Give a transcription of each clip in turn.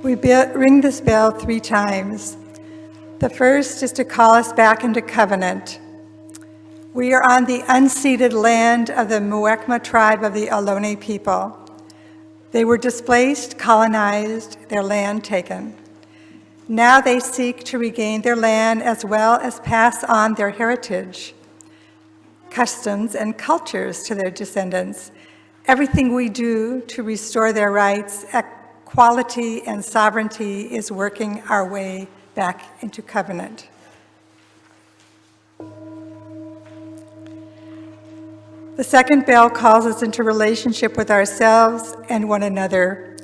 ring this bell 3 times. The first is to call us back into covenant. We are on the unceded land of the Muwekma tribe of the Ohlone people. They were displaced, colonized, their land taken. Now they seek to regain their land as well as pass on their heritage, customs, and cultures to their descendants. Everything we do to restore their rights, equality, and sovereignty is working our way back into covenant. The second bell calls us into relationship with ourselves and one another,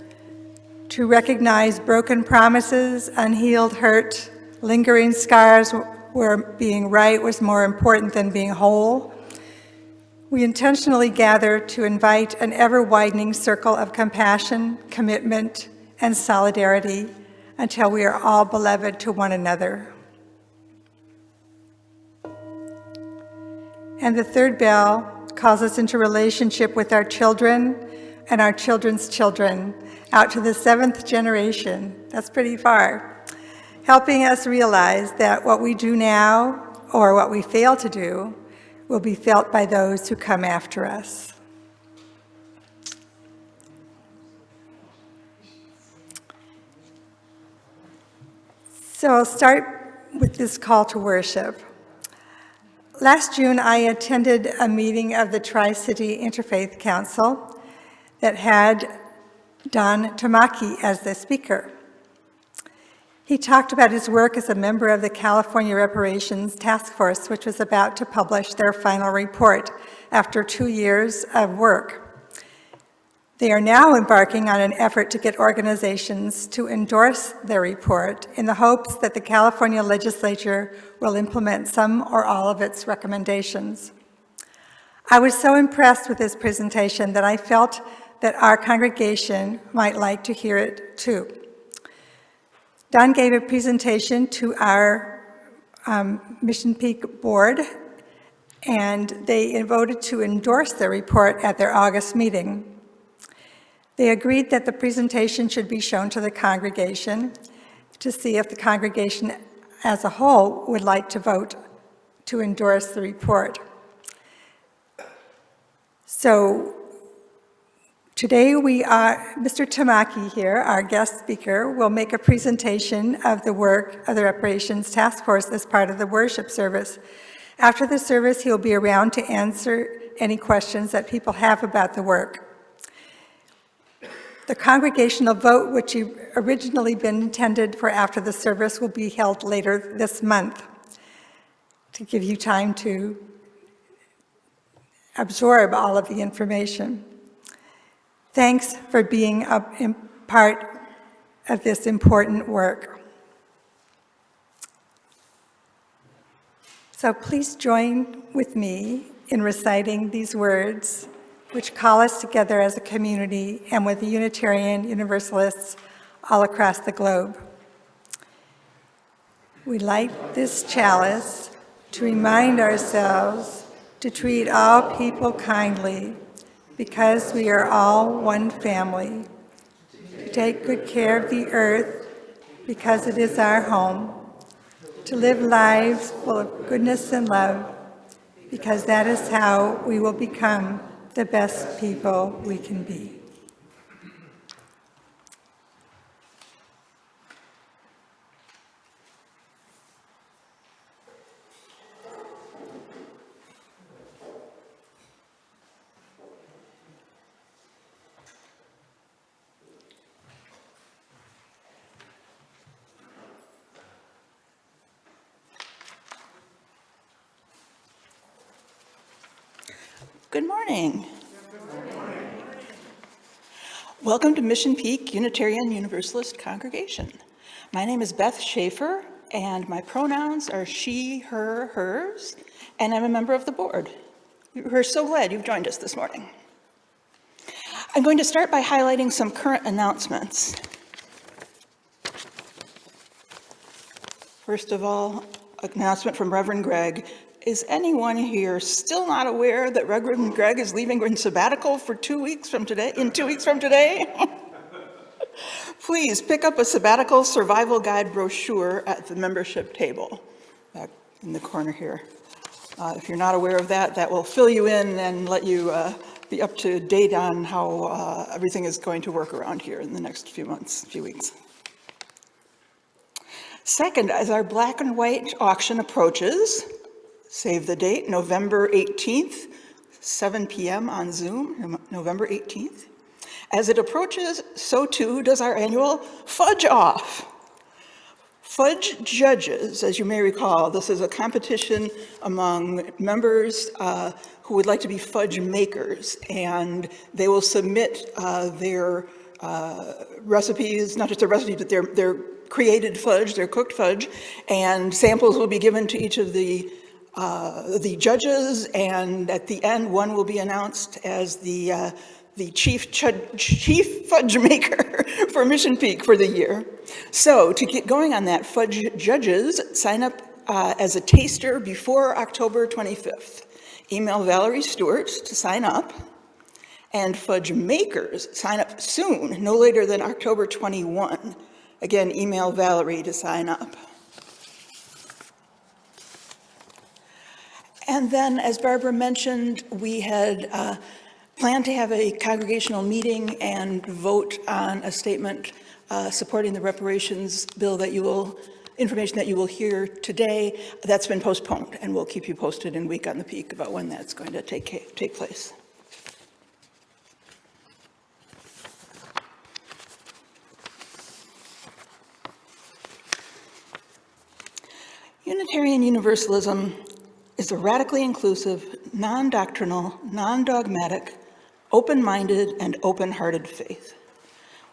to recognize broken promises, unhealed hurt, lingering scars where being right was more important than being whole. We intentionally gather to invite an ever-widening circle of compassion, commitment, and solidarity until we are all beloved to one another. And the third bell calls us into relationship with our children and our children's children, out to the 7th generation. That's pretty far. Helping us realize that what we do now, or what we fail to do, will be felt by those who come after us. So I'll start with this call to worship. Last June, I attended a meeting of the Tri-City Interfaith Council that had Donald Tamaki as the speaker. He talked about his work as a member of the California Reparations Task Force, which was about to publish their final report after 2 years of work. They are now embarking on an effort to get organizations to endorse their report in the hopes that the California legislature will implement some or all of its recommendations. I was so impressed with his presentation that I felt that our congregation might like to hear it too. Don gave a presentation to our Mission Peak board, and they voted to endorse the report at their August meeting. They agreed that the presentation should be shown to the congregation to see if the congregation as a whole would like to vote to endorse the report. So today Mr. Tamaki here, our guest speaker, will make a presentation of the work of the Reparations Task Force as part of the worship service. After the service, he'll be around to answer any questions that people have about the work. The congregational vote, which had originally been intended for after the service, will be held later this month to give you time to absorb all of the information. Thanks for being a part of this important work. So please join with me in reciting these words, which call us together as a community and with the Unitarian Universalists all across the globe. We light this chalice to remind ourselves to treat all people kindly, because we are all one family, to take good care of the earth because it is our home, to live lives full of goodness and love because that is how we will become the best people we can be. Good morning. Welcome to Mission Peak Unitarian Universalist Congregation. My name is Beth Schaefer, and my pronouns are she, her, hers, and I'm a member of the board. We're so glad you've joined us this morning. I'm going to start by highlighting some current announcements. First of all, an announcement from Reverend Greg. Is anyone here still not aware that Reverend Greg is leaving in sabbatical for 2 weeks from today, Please pick up a sabbatical survival guide brochure at the membership table back in the corner here. If you're not aware of that, that will fill you in and let you be up to date on how everything is going to work around here in the next few weeks. Second, as our black and white auction approaches, save the date, November 18th, 7 p.m. on Zoom, November 18th. As it approaches, so too does our annual Fudge Off. Fudge Judges, as you may recall, this is a competition among members who would like to be fudge makers, and they will submit their recipes, not just their recipes, but their created fudge, their cooked fudge, and samples will be given to each of the judges, and at the end, one will be announced as the chief fudge maker for Mission Peak for the year. So to get going on that, Fudge Judges, sign up as a taster before October 25th. Email Valerie Stewart to sign up. And Fudge Makers, sign up soon, no later than October 21. Again, email Valerie to sign up. And then, as Barbara mentioned, we had planned to have a congregational meeting and vote on a statement supporting the reparations bill that information that you will hear today. That's been postponed, and we'll keep you posted in Week on the Peak about when that's going to take place. Unitarian Universalism is a radically inclusive, non-doctrinal, non-dogmatic, open-minded, and open-hearted faith.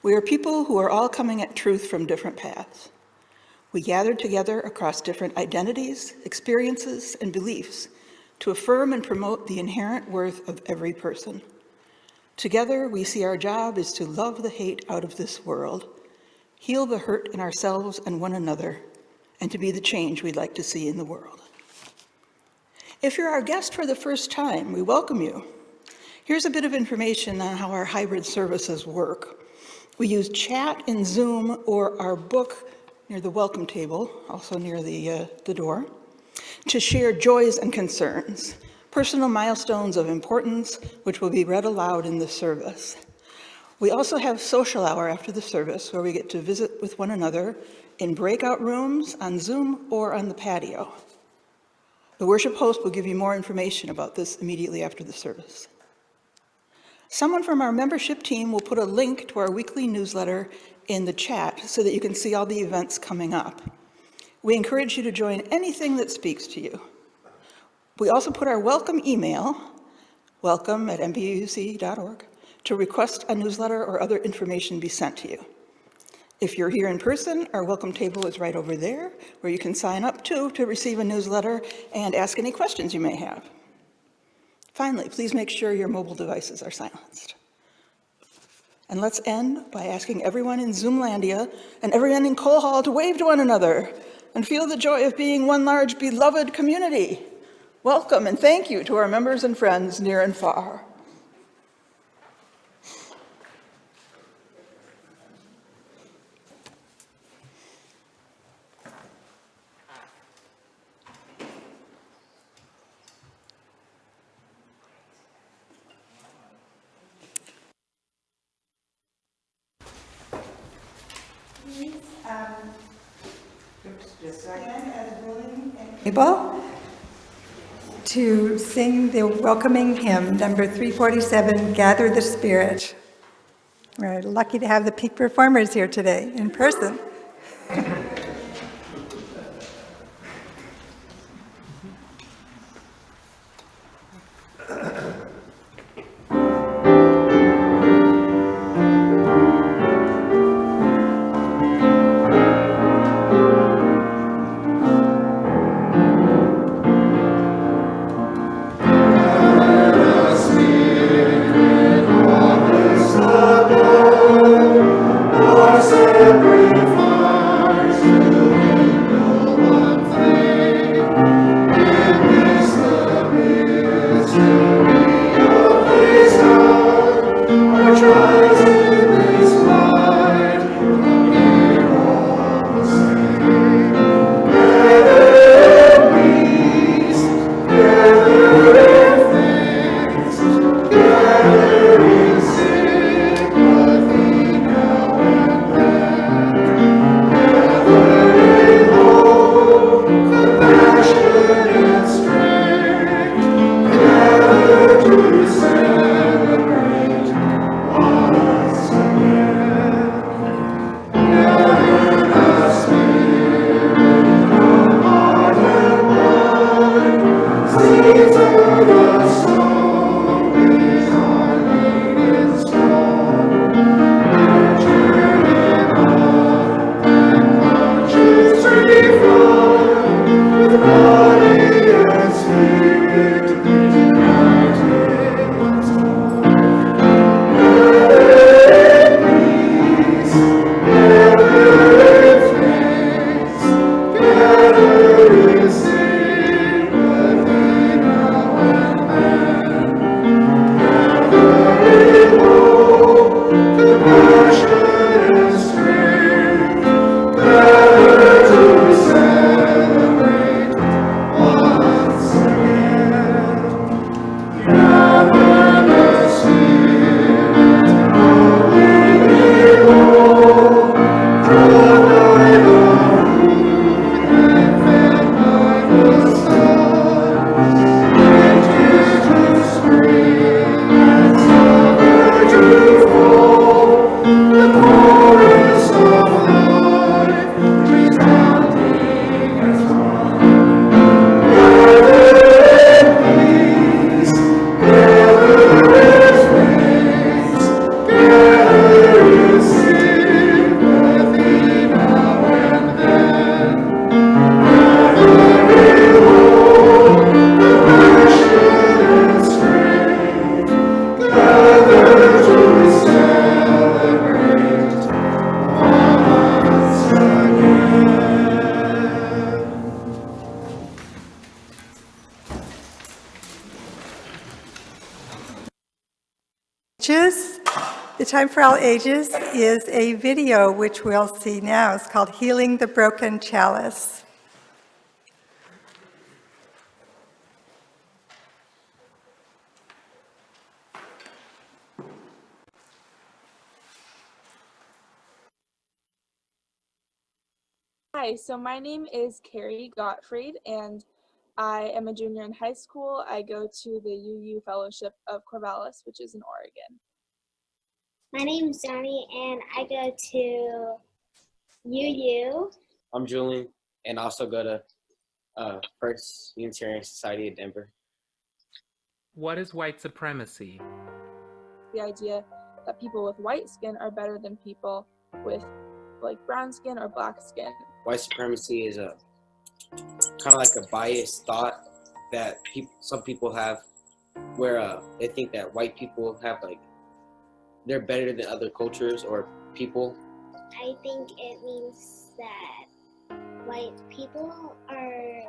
We are people who are all coming at truth from different paths. We gathered together across different identities, experiences, and beliefs to affirm and promote the inherent worth of every person. Together, we see our job is to love the hate out of this world, heal the hurt in ourselves and one another, and to be the change we'd like to see in the world. If you're our guest for the first time, we welcome you. Here's a bit of information on how our hybrid services work. We use chat in Zoom or our book near the welcome table, also near the door, to share joys and concerns, personal milestones of importance, which will be read aloud in the service. We also have social hour after the service where we get to visit with one another in breakout rooms, on Zoom, or on the patio. The worship host will give you more information about this immediately after the service. Someone from our membership team will put a link to our weekly newsletter in the chat so that you can see all the events coming up. We encourage you to join anything that speaks to you. We also put our welcome email, welcome@mpuc.org, to request a newsletter or other information be sent to you. If you're here in person, our welcome table is right over there, where you can sign up to receive a newsletter and ask any questions you may have. Finally, please make sure your mobile devices are silenced. And let's end by asking everyone in Zoomlandia and everyone in Cole Hall to wave to one another and feel the joy of being one large beloved community. Welcome and thank you to our members and friends near and far. Stand as willing and able to sing the welcoming hymn, number 347, Gather the Spirit. We're lucky to have the Peak performers here today in person. Sacrifice. The Time for All Ages is a video which we'll see now. It's called Healing the Broken Chalice. Hi, so my name is Carrie Gottfried, and I am a junior in high school. I go to the UU Fellowship of Corvallis, which is in Oregon. My name's Johnny, and I go to UU. I'm Julian, and also go to First Unitarian Society of Denver. What is white supremacy? The idea that people with white skin are better than people with like brown skin or black skin. White supremacy is a kind of like a biased thought that some people have, where they think that white people have they're better than other cultures or people. I think it means that white people are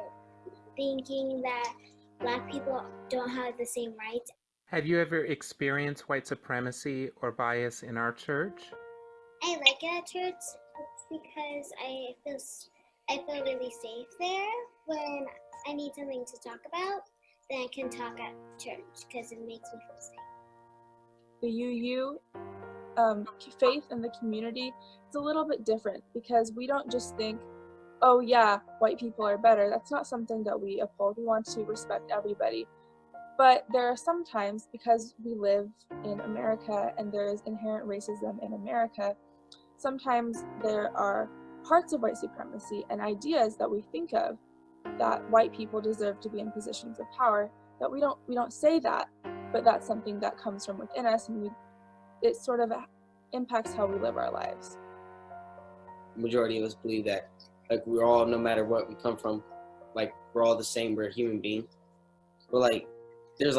thinking that black people don't have the same rights. Have you ever experienced white supremacy or bias in our church? I like it at church because I feel really safe there. When I need something to talk about, then I can talk at church because it makes me feel safe. The UU faith in the community is a little bit different because we don't just think, oh yeah, white people are better. That's not something that we uphold. We want to respect everybody. But there are some times, because we live in America and there is inherent racism in America, sometimes there are parts of white supremacy and ideas that we think of that white people deserve to be in positions of power, that we don't say that, but that's something that comes from within us, and it sort of impacts how we live our lives. Majority of us believe that we're all, no matter what we come from, we're all the same. We're a human being. But there's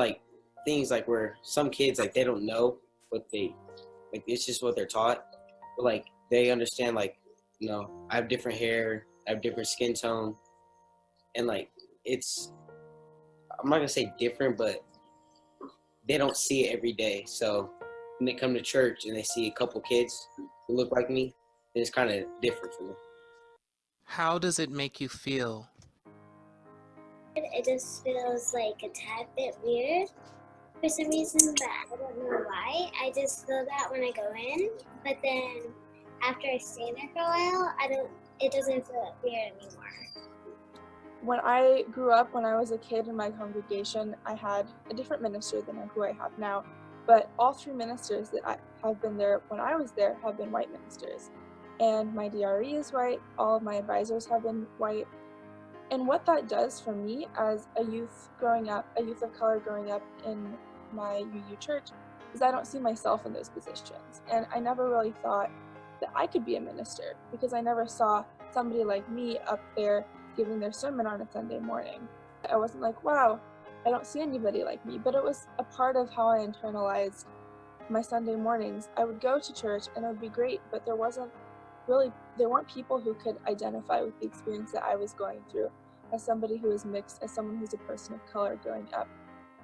things where some kids they don't know what they it's just what they're taught. But they understand I have different hair, I have different skin tone, and it's, I'm not gonna say different, but they don't see it every day. So when they come to church and they see a couple kids who look like me, then it's kind of different for them. How does it make you feel? It just feels like a tad bit weird for some reason, but I don't know why. I just feel that when I go in, but then after I stay there for a while, it doesn't feel weird anymore. When I grew up, when I was a kid in my congregation, I had a different minister than who I have now, but all three ministers that I have been there when I was there have been white ministers. And my DRE is white, all of my advisors have been white. And what that does for me as a youth of color growing up in my UU church, is I don't see myself in those positions. And I never really thought that I could be a minister, because I never saw somebody like me up there giving their sermon on a Sunday morning. I wasn't like, wow, I don't see anybody like me, but it was a part of how I internalized my Sunday mornings. I would go to church and it would be great, but there weren't people who could identify with the experience that I was going through as somebody who is mixed, as someone who's a person of color growing up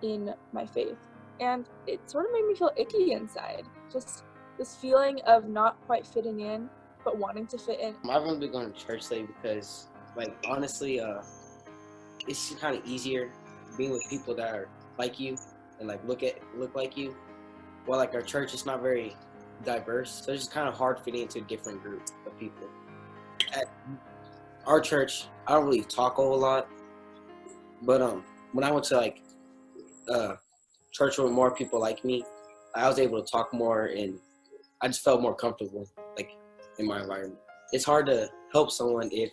in my faith. And it sort of made me feel icky inside, just this feeling of not quite fitting in, but wanting to fit in. I've only been going to church lately because, honestly, it's just kind of easier being with people that are like you and look like you. Well, our church is not very diverse, so it's just kind of hard fitting into a different group of people. At our church, I don't really talk a whole lot, but when I went to church with more people like me, I was able to talk more, and I just felt more comfortable in my environment. It's hard to help someone if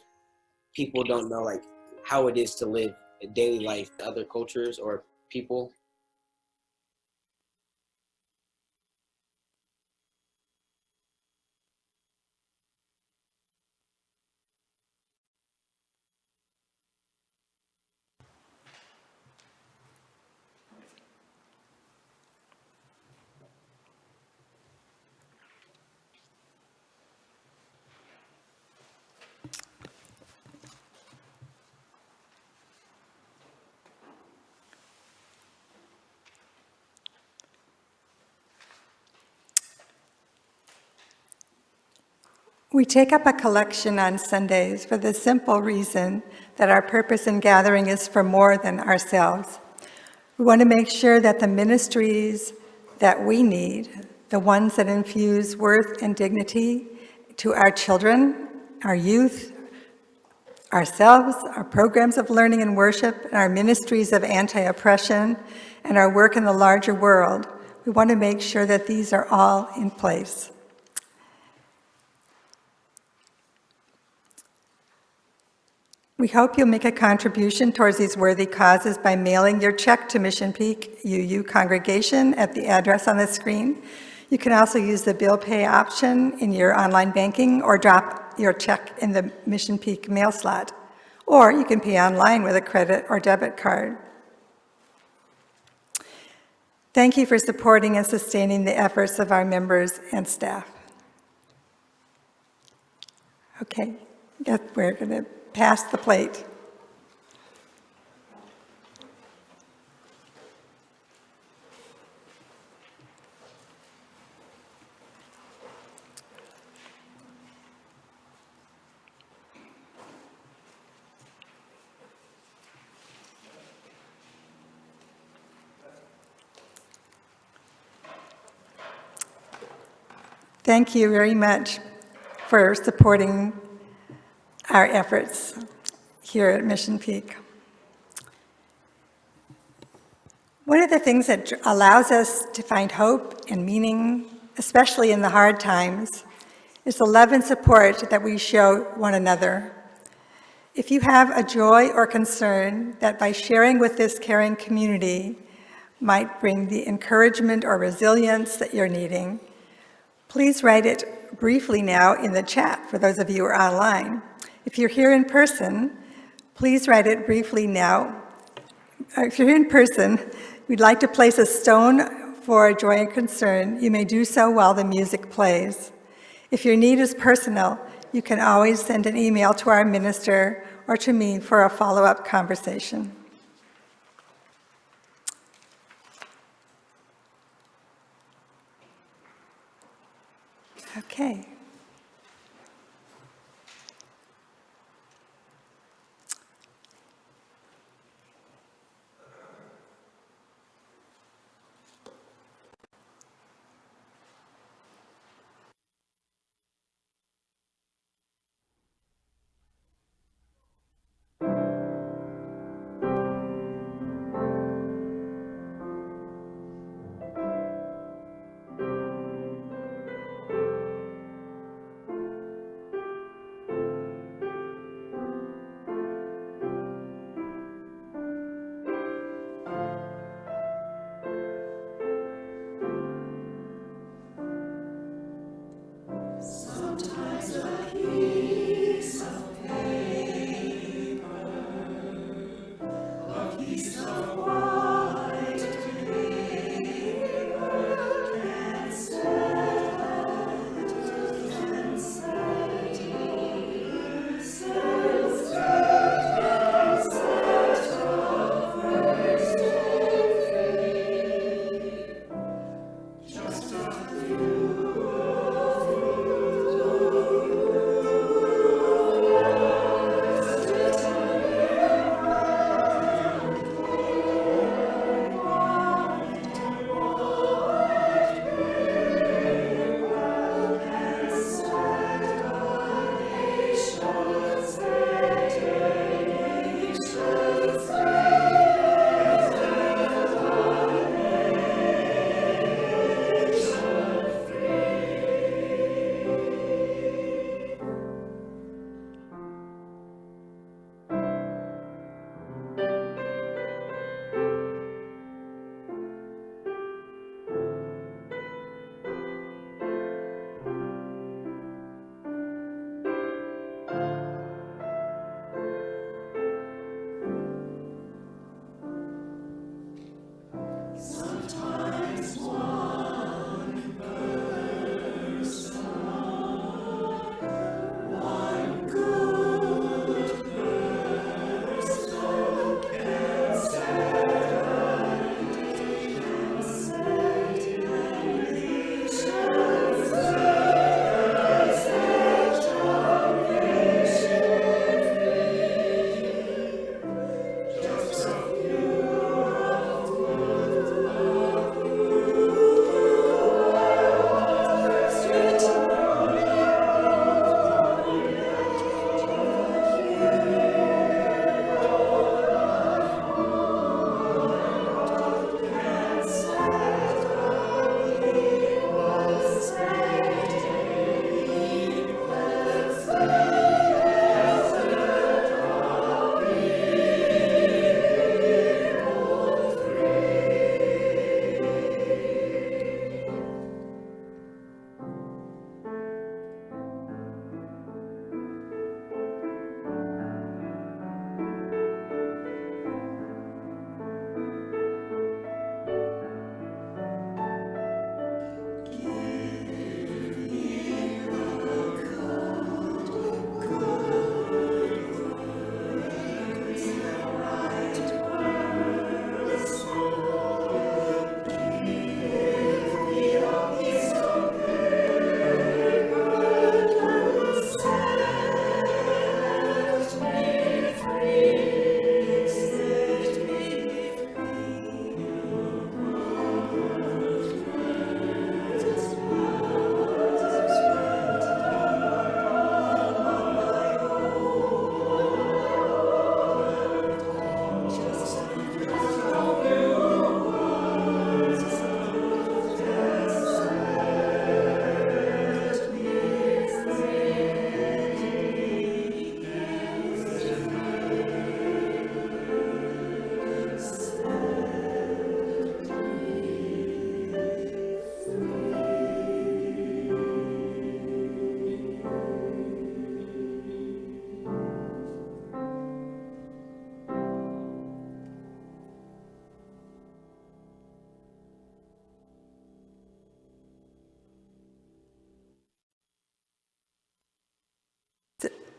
people don't know how it is to live a daily life in other cultures or people. We take up a collection on Sundays for the simple reason that our purpose in gathering is for more than ourselves. We want to make sure that the ministries that we need, the ones that infuse worth and dignity to our children, our youth, ourselves, our programs of learning and worship, and our ministries of anti-oppression, and our work in the larger world, we want to make sure that these are all in place. We hope you'll make a contribution towards these worthy causes by mailing your check to Mission Peak UU congregation at the address on the screen. You can also use the bill pay option in your online banking or drop your check in the Mission Peak mail slot. Or you can pay online with a credit or debit card. Thank you for supporting and sustaining the efforts of our members and staff. Okay, we're going to pass the plate. Thank you very much for supporting our efforts here at Mission Peak. One of the things that allows us to find hope and meaning, especially in the hard times, is the love and support that we show one another. If you have a joy or concern that by sharing with this caring community might bring the encouragement or resilience that you're needing, please write it briefly now in the chat for those of you who are online. If you're here in person, please write it briefly now. If you're here in person, we'd like to place a stone for joy and concern. You may do so while the music plays. If your need is personal, you can always send an email to our minister or to me for a follow-up conversation. Okay.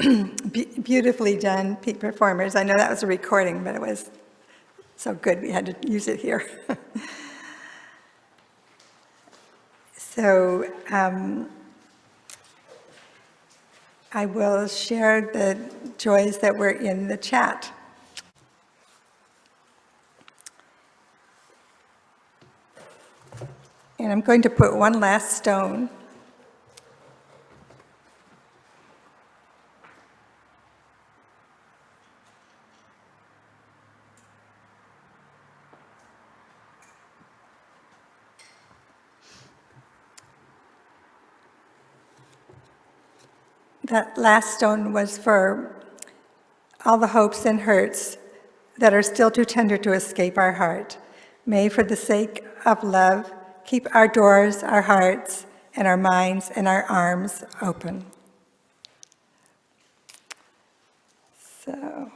Beautifully done, peak performers. I know that was a recording, but it was so good we had to use it here. So I will share the joys that were in the chat. And I'm going to put one last stone. That last stone was for all the hopes and hurts that are still too tender to escape our heart. May, for the sake of love, keep our doors, our hearts, and our minds and our arms open. So,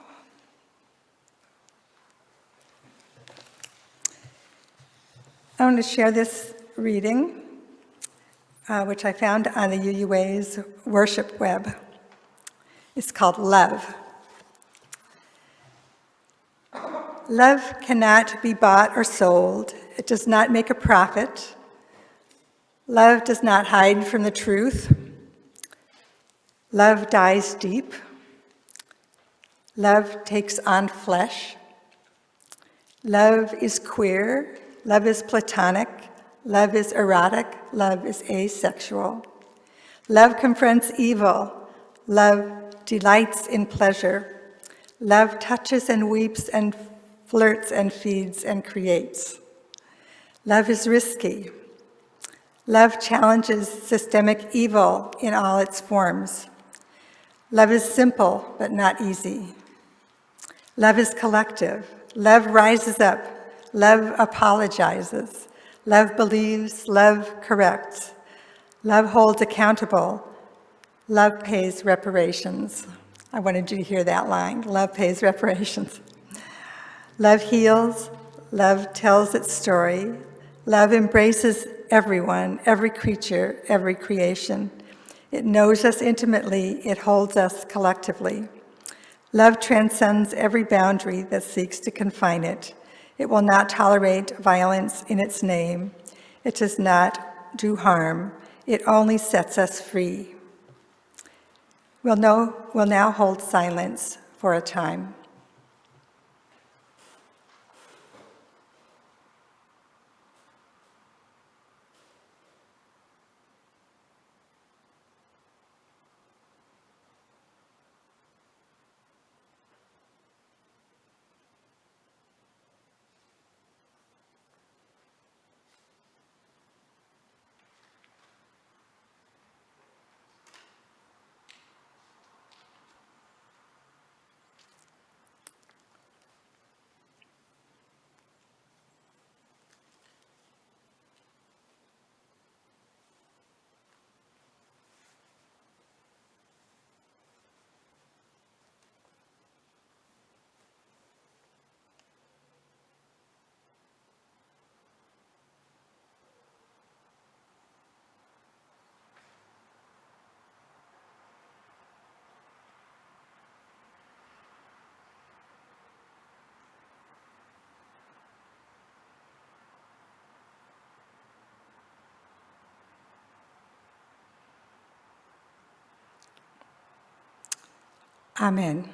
I want to share this reading, which I found on the UUA's worship web. It's called Love. Love cannot be bought or sold. It does not make a profit. Love does not hide from the truth. Love dies deep. Love takes on flesh. Love is queer. Love is platonic. Love is erotic. Love is asexual. Love confronts evil. Love delights in pleasure. Love touches and weeps and flirts and feeds and creates. Love is risky. Love challenges systemic evil in all its forms. Love is simple but not easy. Love is collective. Love rises up. Love apologizes. Love believes. Love corrects. Love holds accountable. Love pays reparations. I wanted you to hear that line. Love pays reparations. Love heals. Love tells its story. Love embraces everyone, every creature, every creation. It knows us intimately. It holds us collectively. Love transcends every boundary that seeks to confine it. It will not tolerate violence in its name. It does not do harm. It only sets us free. We'll now hold silence for a time. Amen.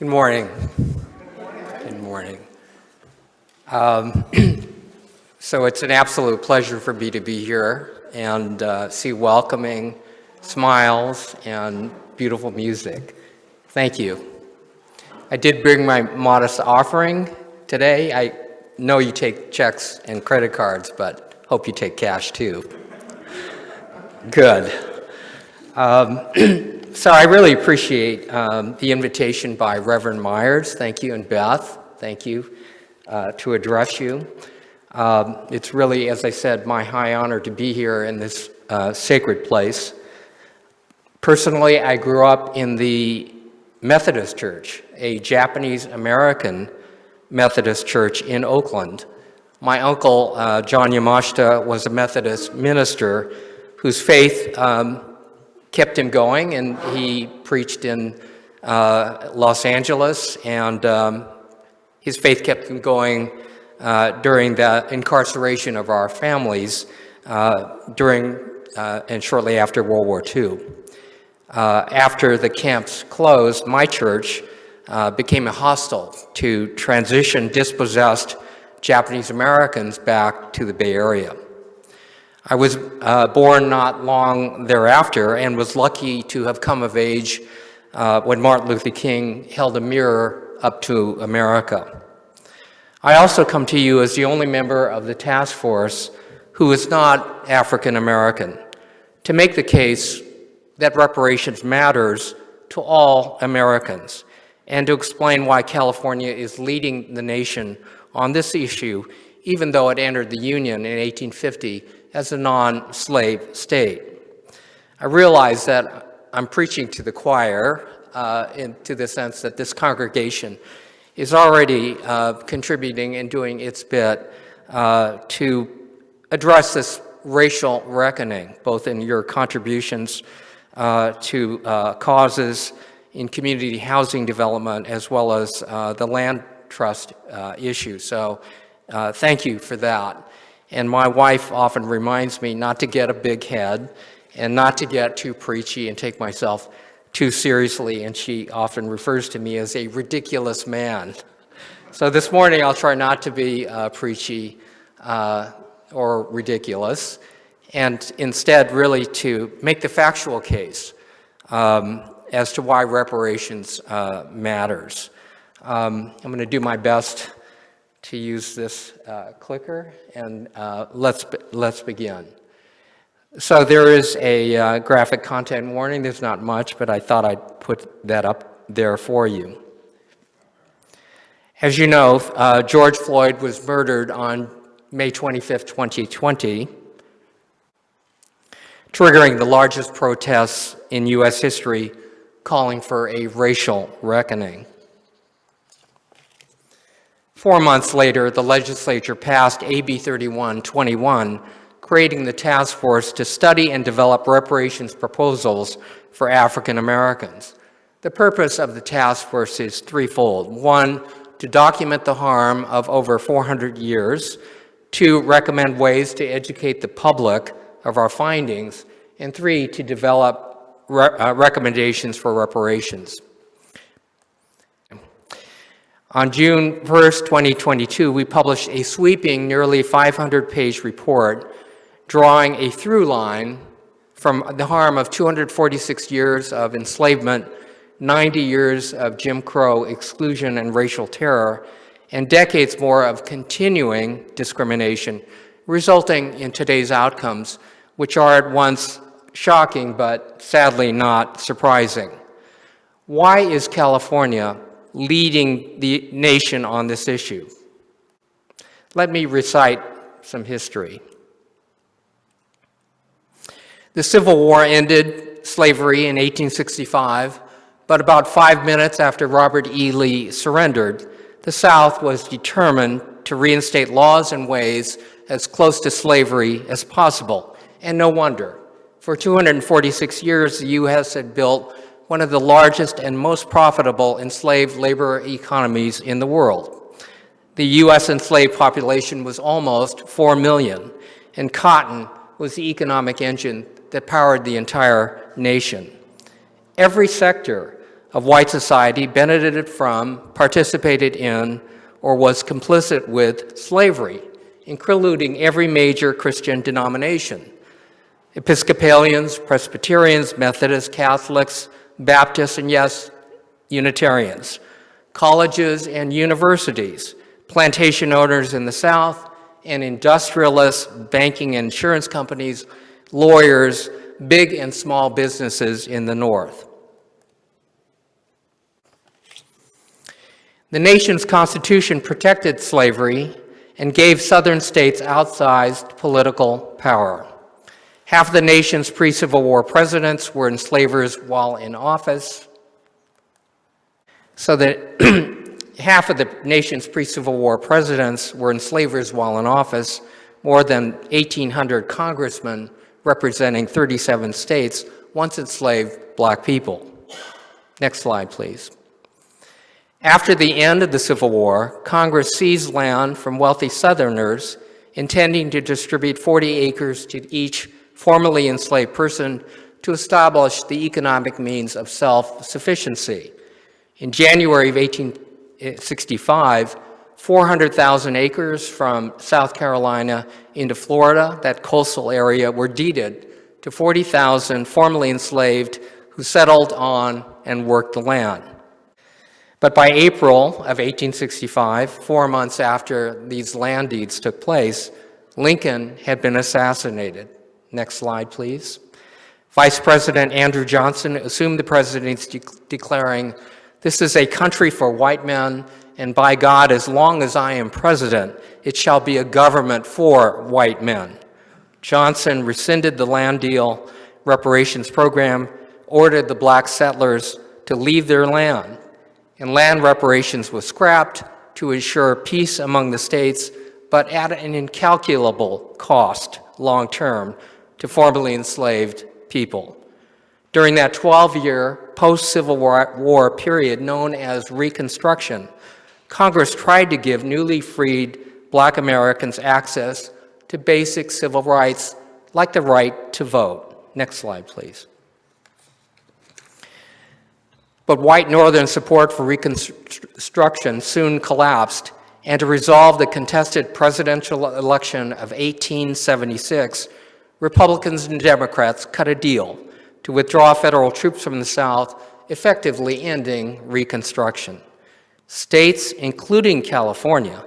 morning. Good morning. So it's an absolute pleasure for me to be here and see welcoming smiles and beautiful music. Thank you. I did bring my modest offering today. I know you take checks and credit cards, but hope you take cash too. Good. So I really appreciate the invitation by Reverend Myers. Thank you, and Beth. Thank you to address you. It's really, as I said, my high honor to be here in this sacred place. Personally, I grew up in the Methodist Church, a Japanese-American Methodist church in Oakland. My uncle, John Yamashita, was a Methodist minister whose faith kept him going, and he preached in Los Angeles, and his faith kept him going during the incarceration of our families during and shortly after World War II. After the camps closed, my church became a hostel to transition dispossessed Japanese Americans back to the Bay Area. I was born not long thereafter and was lucky to have come of age when Martin Luther King held a mirror up to America. I also come to you as the only member of the task force who is not African American to make the case that reparations matters to all Americans and to explain why California is leading the nation on this issue, even though it entered the Union in 1850 as a non-slave state. I realize that I'm preaching to the choir to the sense that this congregation is already contributing and doing its bit to address this racial reckoning, both in your contributions to causes in community housing development as well as the land trust issue. So thank you for that. And my wife often reminds me not to get a big head and not to get too preachy and take myself too seriously, and she often refers to me as a ridiculous man. So this morning I'll try not to be preachy or ridiculous, and instead really to make the factual case as to why reparations matters. I'm going to do my best to use this clicker, and let's begin. So there is a graphic content warning. There's not much, but I thought I'd put that up there for you. As you know, George Floyd was murdered on May 25th, 2020, triggering the largest protests in U.S. history, calling for a racial reckoning. 4 months later, the legislature passed AB 3121, creating the task force to study and develop reparations proposals for African Americans. The purpose of the task force is threefold. One, to document the harm of over 400 years. Two, recommend ways to educate the public of our findings. And three, to develop recommendations for reparations. On June 1st, 2022, we published a sweeping, nearly 500-page report drawing a through line from the harm of 246 years of enslavement, 90 years of Jim Crow exclusion and racial terror, and decades more of continuing discrimination, resulting in today's outcomes, which are at once shocking but sadly not surprising. Why is California leading the nation on this issue? Let me recite some history. The Civil War ended slavery in 1865, but about 5 minutes after Robert E. Lee surrendered, the South was determined to reinstate laws and ways as close to slavery as possible. And no wonder. For 246 years, the U.S. had built one of the largest and most profitable enslaved labor economies in the world. The U.S. enslaved population was almost 4 million, and cotton was the economic engine that powered the entire nation. Every sector of white society benefited from, participated in, or was complicit with slavery, including every major Christian denomination. Episcopalians, Presbyterians, Methodists, Catholics, Baptists, and yes, Unitarians, colleges and universities, plantation owners in the South, and industrialists, banking and insurance companies, lawyers, big and small businesses in the North. The nation's Constitution protected slavery and gave Southern states outsized political power. Half of the nation's pre-Civil War presidents were enslavers while in office, so that half of the nation's pre-Civil War presidents were enslavers while in office. More than 1,800 congressmen representing 37 states once enslaved black people. Next slide, please. After the end of the Civil War, Congress seized land from wealthy Southerners, intending to distribute 40 acres to each formerly enslaved person to establish the economic means of self-sufficiency. In January of 1865, 400,000 acres from South Carolina into Florida, that coastal area, were deeded to 40,000 formerly enslaved who settled on and worked the land. But by April of 1865, 4 months after these land deeds took place, Lincoln had been assassinated. Next slide, please. Vice President Andrew Johnson assumed the presidency, declaring, "This is a country for white men, and by God, as long as I am president, it shall be a government for white men." Johnson rescinded the land deal reparations program, ordered the black settlers to leave their land, and land reparations was scrapped to ensure peace among the states, but at an incalculable cost long-term to formerly enslaved people. During that 12-year post-Civil War period known as Reconstruction, Congress tried to give newly freed black Americans access to basic civil rights like the right to vote. Next slide, please. But white Northern support for Reconstruction soon collapsed, and to resolve the contested presidential election of 1876, Republicans and Democrats cut a deal to withdraw federal troops from the South, effectively ending Reconstruction. States, including California,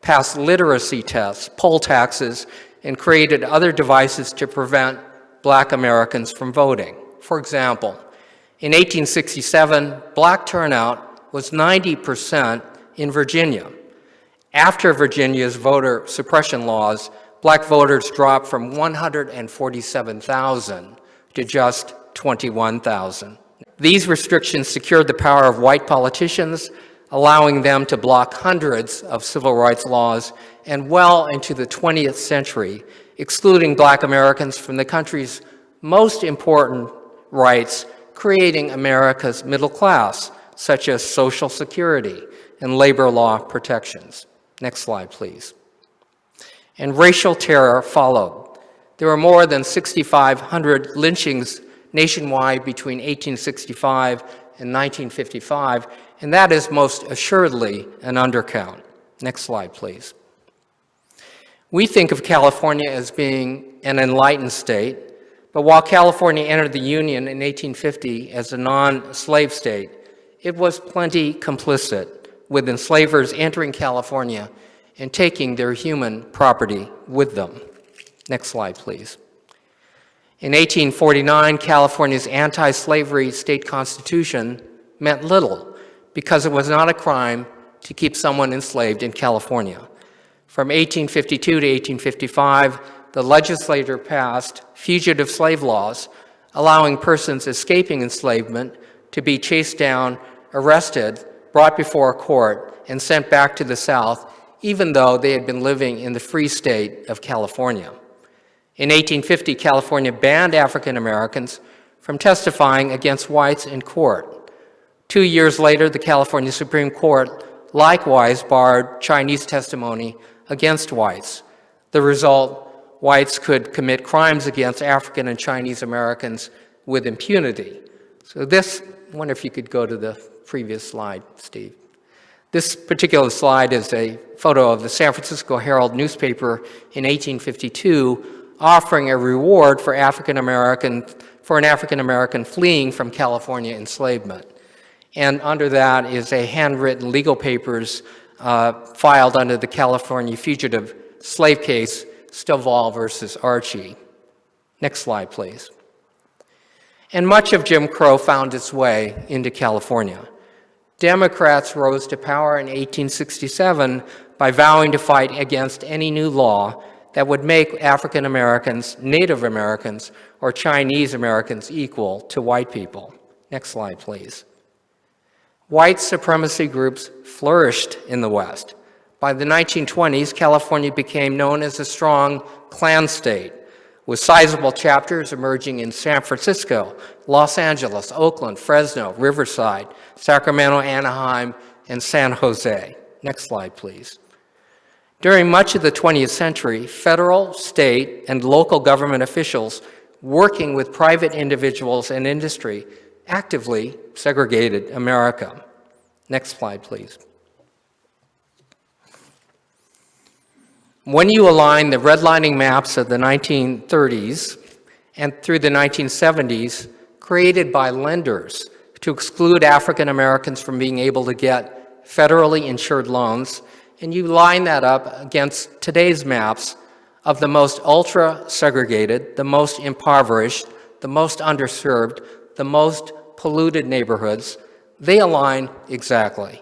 passed literacy tests, poll taxes, and created other devices to prevent black Americans from voting. For example, in 1867, black turnout was 90% in Virginia. After Virginia's voter suppression laws, black voters dropped from 147,000 to just 21,000. These restrictions secured the power of white politicians, allowing them to block hundreds of civil rights laws, and well into the 20th century, excluding black Americans from the country's most important rights, creating America's middle class, such as Social Security and labor law protections. Next slide, please. And racial terror followed. There were more than 6,500 lynchings nationwide between 1865 and 1955, and that is most assuredly an undercount. Next slide, please. We think of California as being an enlightened state, but while California entered the Union in 1850 as a non-slave state, it was plenty complicit with enslavers entering California and taking their human property with them. Next slide, please. In 1849, California's anti-slavery state constitution meant little because it was not a crime to keep someone enslaved in California. From 1852 to 1855, the legislature passed fugitive slave laws, allowing persons escaping enslavement to be chased down, arrested, brought before a court, and sent back to the South, even though they had been living in the free state of California. In 1850, California banned African Americans from testifying against whites in court. 2 years later, the California Supreme Court likewise barred Chinese testimony against whites. The result, whites could commit crimes against African and Chinese Americans with impunity. So this, I wonder if you could go to the previous slide, Steve. This particular slide is a photo of the San Francisco Herald newspaper in 1852 offering a reward for an African American fleeing from California enslavement. And under that is a handwritten legal papers filed under the California fugitive slave case, Stovall versus Archie. Next slide, please. And much of Jim Crow found its way into California. Democrats rose to power in 1867 by vowing to fight against any new law that would make African Americans, Native Americans, or Chinese Americans equal to white people. Next slide, please. White supremacy groups flourished in the West. By the 1920s, California became known as a strong Klan state, with sizable chapters emerging in San Francisco, Los Angeles, Oakland, Fresno, Riverside, Sacramento, Anaheim, and San Jose. Next slide, please. During much of the 20th century, federal, state, and local government officials working with private individuals and industry actively segregated America. Next slide, please. When you align the redlining maps of the 1930s and through the 1970s, created by lenders to exclude African Americans from being able to get federally insured loans, and you line that up against today's maps of the most ultra-segregated, the most impoverished, the most underserved, the most polluted neighborhoods, they align exactly.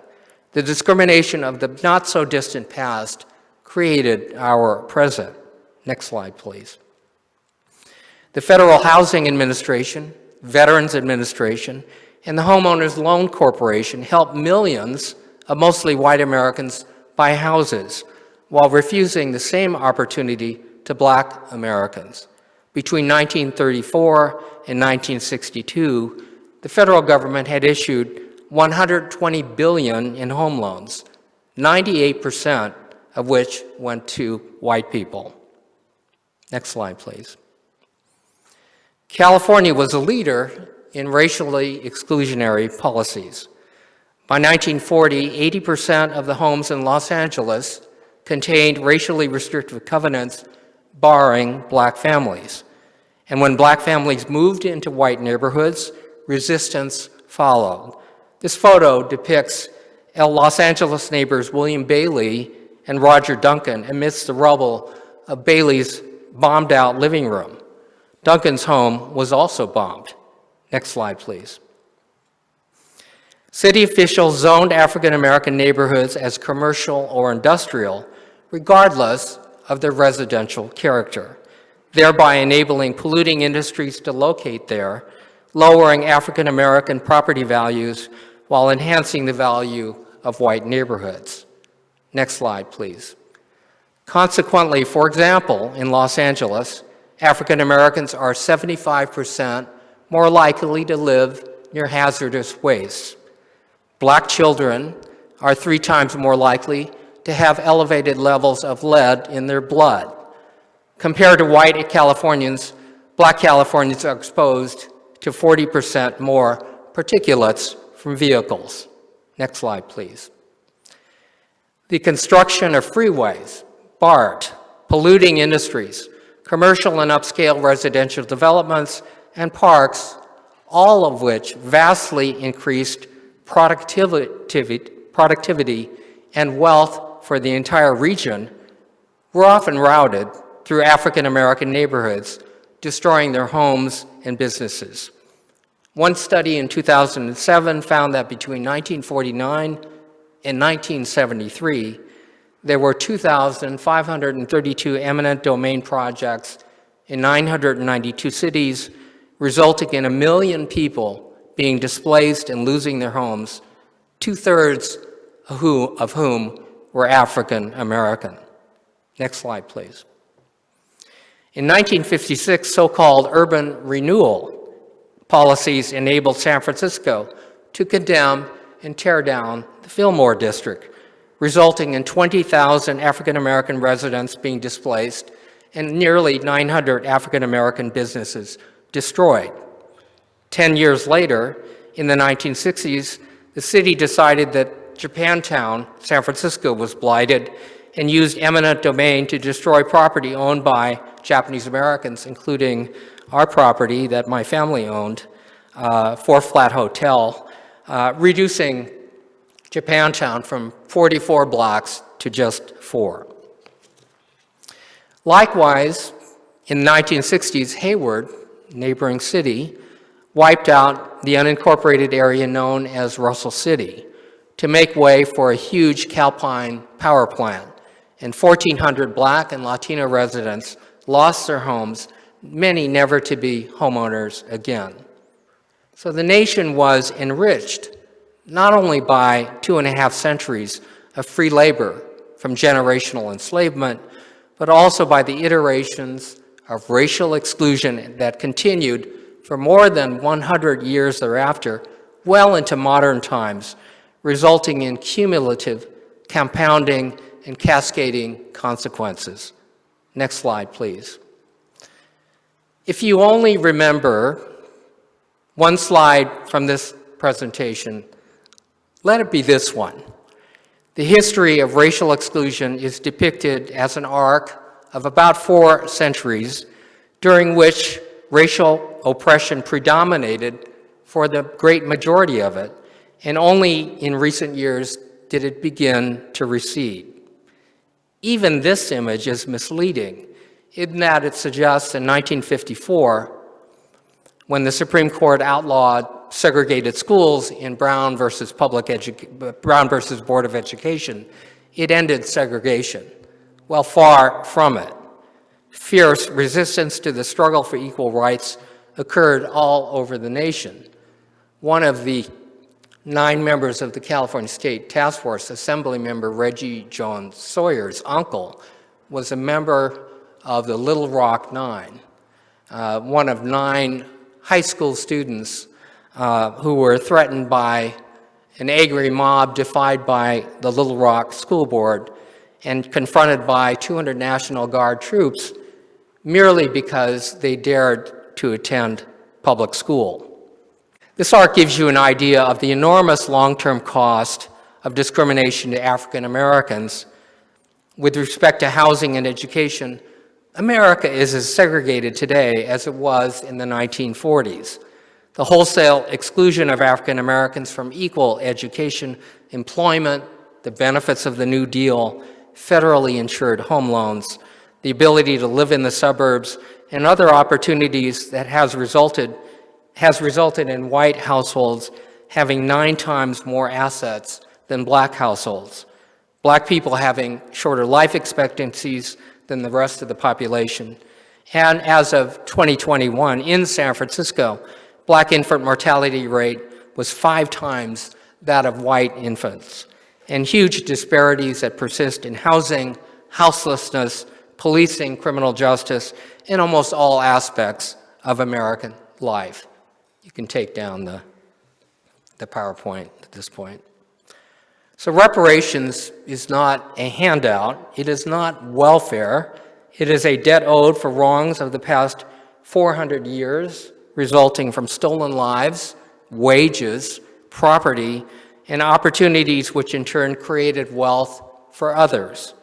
The discrimination of the not-so-distant past created our present. Next slide, please. The Federal Housing Administration, Veterans Administration, and the Homeowners Loan Corporation helped millions of mostly white Americans buy houses while refusing the same opportunity to black Americans. Between 1934 and 1962, the federal government had issued $120 billion in home loans, 98% of which went to white people. Next slide, please. California was a leader in racially exclusionary policies. By 1940, 80% of the homes in Los Angeles contained racially restrictive covenants barring black families. And when black families moved into white neighborhoods, resistance followed. This photo depicts Los Angeles neighbors William Bailey and Roger Duncan amidst the rubble of Bailey's bombed-out living room. Duncan's home was also bombed. Next slide, please. City officials zoned African American neighborhoods as commercial or industrial, regardless of their residential character, thereby enabling polluting industries to locate there, lowering African American property values while enhancing the value of white neighborhoods. Next slide, please. Consequently, for example, in Los Angeles, African Americans are 75% more likely to live near hazardous waste. Black children are 3 times more likely to have elevated levels of lead in their blood. Compared to white Californians, black Californians are exposed to 40% more particulates from vehicles. Next slide, please. The construction of freeways, BART, polluting industries, commercial and upscale residential developments, and parks, all of which vastly increased productivity and wealth for the entire region, were often routed through African American neighborhoods, destroying their homes and businesses. One study in 2007 found that between 1949 and 1973, there were 2,532 eminent domain projects in 992 cities, resulting in 1 million people being displaced and losing their homes, 2/3 of whom were African American. Next slide, please. In 1956, so-called urban renewal policies enabled San Francisco to condemn and tear down the Fillmore district, resulting in 20,000 African American residents being displaced and nearly 900 African American businesses destroyed. 10 years later, in the 1960s, the city decided that Japantown, San Francisco, was blighted and used eminent domain to destroy property owned by Japanese Americans, including our property that my family owned, Four Flat Hotel, reducing Japantown from 44 blocks to just 4. Likewise, in the 1960s, Hayward, neighboring city, wiped out the unincorporated area known as Russell City to make way for a huge Calpine power plant, and 1,400 Black and Latino residents lost their homes, many never to be homeowners again. So the nation was enriched not only by 2.5 centuries of free labor from generational enslavement, but also by the iterations of racial exclusion that continued for more than 100 years thereafter, well into modern times, resulting in cumulative, compounding, and cascading consequences. Next slide, please. If you only remember one slide from this presentation, let it be this one. The history of racial exclusion is depicted as an arc of about 4 centuries, during which racial oppression predominated for the great majority of it, and only in recent years did it begin to recede. Even this image is misleading in that it suggests in 1954, when the Supreme Court outlawed segregated schools in Brown versus Board of Education, it ended segregation. Well, far from it. Fierce resistance to the struggle for equal rights occurred all over the nation. One of the 9 members of the California State Task Force, Assemblymember Reggie Jones Sawyer's uncle, was a member of the Little Rock Nine, one of 9 high school students who were threatened by an angry mob defied by the Little Rock School Board and confronted by 200 National Guard troops merely because they dared to attend public school. This arc gives you an idea of the enormous long-term cost of discrimination to African Americans. With respect to housing and education, America is as segregated today as it was in the 1940s. The wholesale exclusion of African Americans from equal education, employment, the benefits of the New Deal, federally insured home loans, the ability to live in the suburbs, and other opportunities that has resulted in white households having 9 times more assets than Black households. Black people having shorter life expectancies than the rest of the population. And as of 2021, in San Francisco, Black infant mortality rate was 5 times that of white infants. And huge disparities that persist in housing, houselessness, policing, criminal justice, in almost all aspects of American life. You can take down the PowerPoint at this point. So reparations is not a handout. It is not welfare. It is a debt owed for wrongs of the past 400 years, resulting from stolen lives, wages, property, and opportunities which in turn created wealth for others.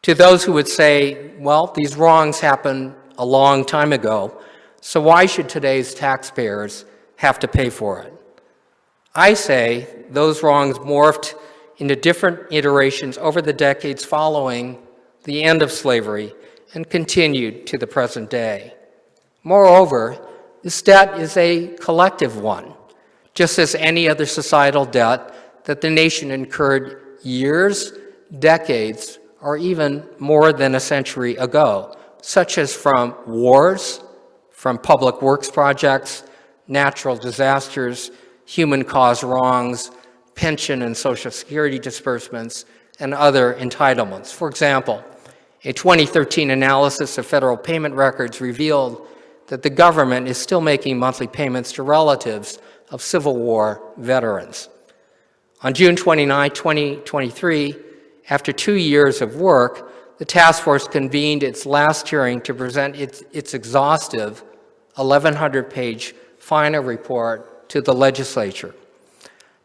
To those who would say, well, these wrongs happened a long time ago, so why should today's taxpayers have to pay for it? I say those wrongs morphed into different iterations over the decades following the end of slavery and continued to the present day. Moreover, this debt is a collective one, just as any other societal debt that the nation incurred years, decades, or even more than a century ago, such as from wars, from public works projects, natural disasters, human-caused wrongs, pension and Social Security disbursements, and other entitlements. For example, a 2013 analysis of federal payment records revealed that the government is still making monthly payments to relatives of Civil War veterans. On June 29, 2023, after 2 years of work, the task force convened its last hearing to present its exhaustive 1,100-page final report to the legislature.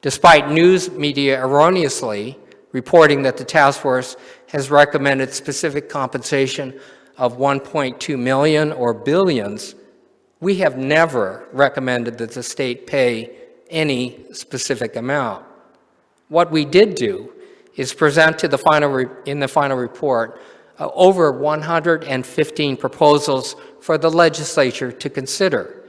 Despite news media erroneously reporting that the task force has recommended specific compensation of 1.2 million or billions, we have never recommended that the state pay any specific amount. What we did do is present to in the final report over 115 proposals for the legislature to consider.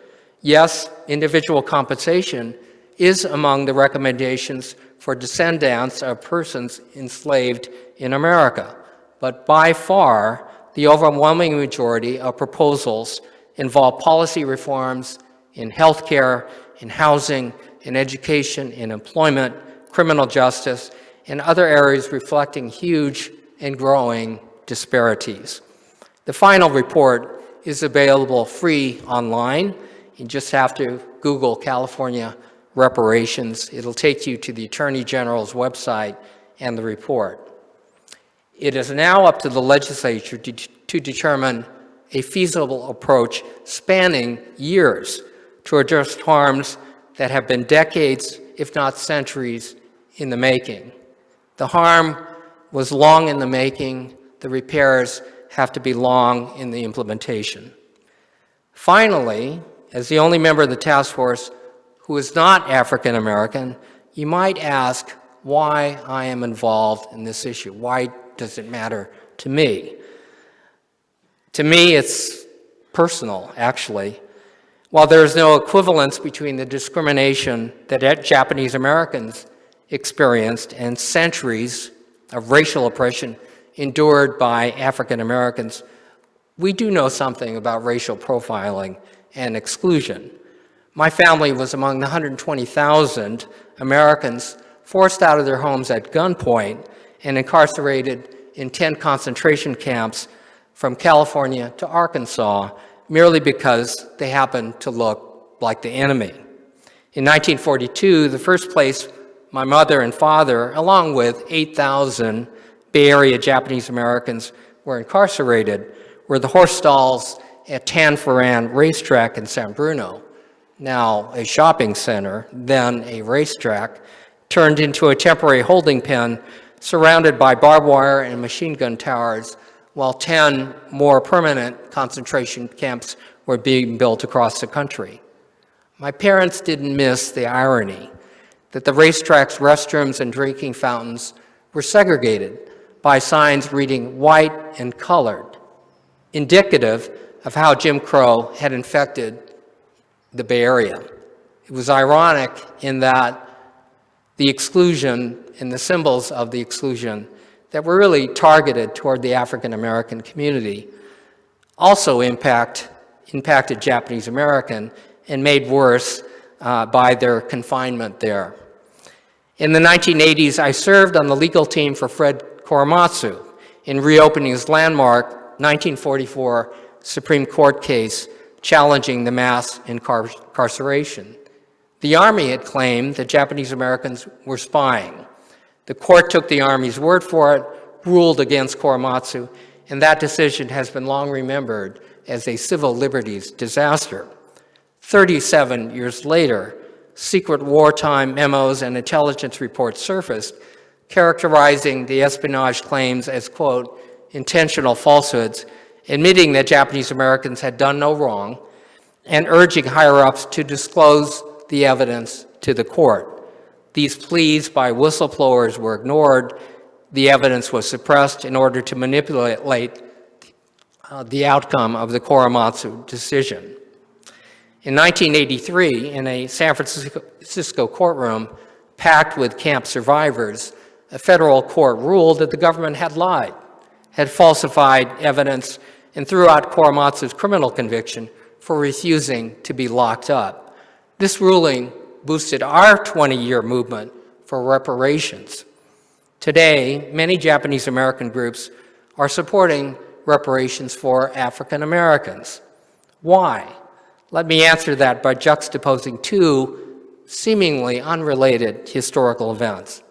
Yes, individual compensation is among the recommendations for descendants of persons enslaved in America, but by far, the overwhelming majority of proposals involve policy reforms in healthcare, in housing, in education, in employment, criminal justice, and other areas reflecting huge and growing disparities. The final report is available free online. You just have to Google California reparations. It'll take you to the Attorney General's website and the report. It is now up to the legislature to determine a feasible approach spanning years to address harms that have been decades, if not centuries, in the making. The harm was long in the making. The repairs have to be long in the implementation. Finally, as the only member of the task force who is not African American, you might ask why I am involved in this issue. Why does it matter to me? To me, it's personal, actually. While there is no equivalence between the discrimination that Japanese Americans experienced and centuries of racial oppression endured by African Americans, we do know something about racial profiling and exclusion. My family was among the 120,000 Americans forced out of their homes at gunpoint and incarcerated in 10 concentration camps from California to Arkansas merely because they happened to look like the enemy. In 1942, the first place my mother and father, along with 8,000 Bay Area Japanese Americans, were incarcerated were the horse stalls at Tanforan Racetrack in San Bruno, now a shopping center, then a racetrack, turned into a temporary holding pen surrounded by barbed wire and machine gun towers, while 10 more permanent concentration camps were being built across the country. My parents didn't miss the irony that the racetrack's restrooms and drinking fountains were segregated by signs reading white and colored, indicative of how Jim Crow had infected the Bay Area. It was ironic in that the exclusion and the symbols of the exclusion that were really targeted toward the African American community also impacted Japanese American and made worse by their confinement there. In the 1980s, I served on the legal team for Fred Korematsu in reopening his landmark 1944 Supreme Court case challenging the mass incarceration. The Army had claimed that Japanese Americans were spying. The court took the Army's word for it, ruled against Korematsu, and that decision has been long remembered as a civil liberties disaster. 37 years later, secret wartime memos and intelligence reports surfaced, characterizing the espionage claims as, quote, intentional falsehoods, admitting that Japanese Americans had done no wrong, and urging higher-ups to disclose the evidence to the court. These pleas by whistleblowers were ignored. The evidence was suppressed in order to manipulate the outcome of the Korematsu decision. In 1983, in a San Francisco courtroom packed with camp survivors, a federal court ruled that the government had lied, had falsified evidence, and threw out Korematsu's criminal conviction for refusing to be locked up. This ruling boosted our 20-year movement for reparations. Today, many Japanese American groups are supporting reparations for African Americans. Why? Let me answer that by juxtaposing two seemingly unrelated historical events.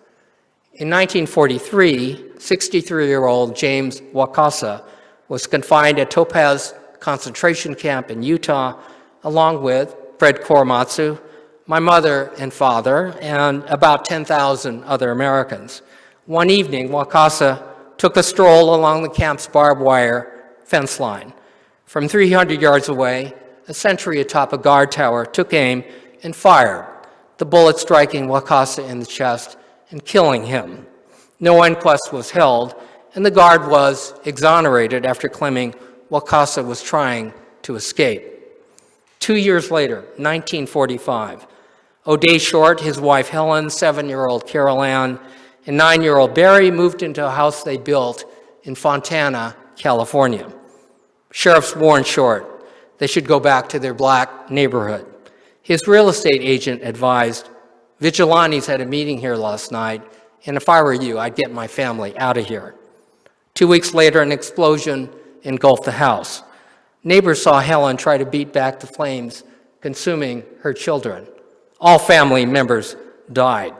In 1943, 63-year-old James Wakasa was confined at Topaz concentration camp in Utah, along with Fred Korematsu, my mother and father, and about 10,000 other Americans. One evening, Wakasa took a stroll along the camp's barbed wire fence line. From 300 yards away, a sentry atop a guard tower took aim and fired, the bullet striking Wakasa in the chest and killing him. No inquest was held, and the guard was exonerated after claiming Wakasa was trying to escape. 2 years later, 1945, O'Day Short, his wife Helen, 7-year-old Carol Ann, and 9-year-old Barry moved into a house they built in Fontana, California. Sheriffs warned Short they should go back to their black neighborhood. His real estate agent advised, "Vigilantes had a meeting here last night, and if I were you, I'd get my family out of here." 2 weeks later, an explosion engulfed the house. Neighbors saw Helen try to beat back the flames, consuming her children. All family members died.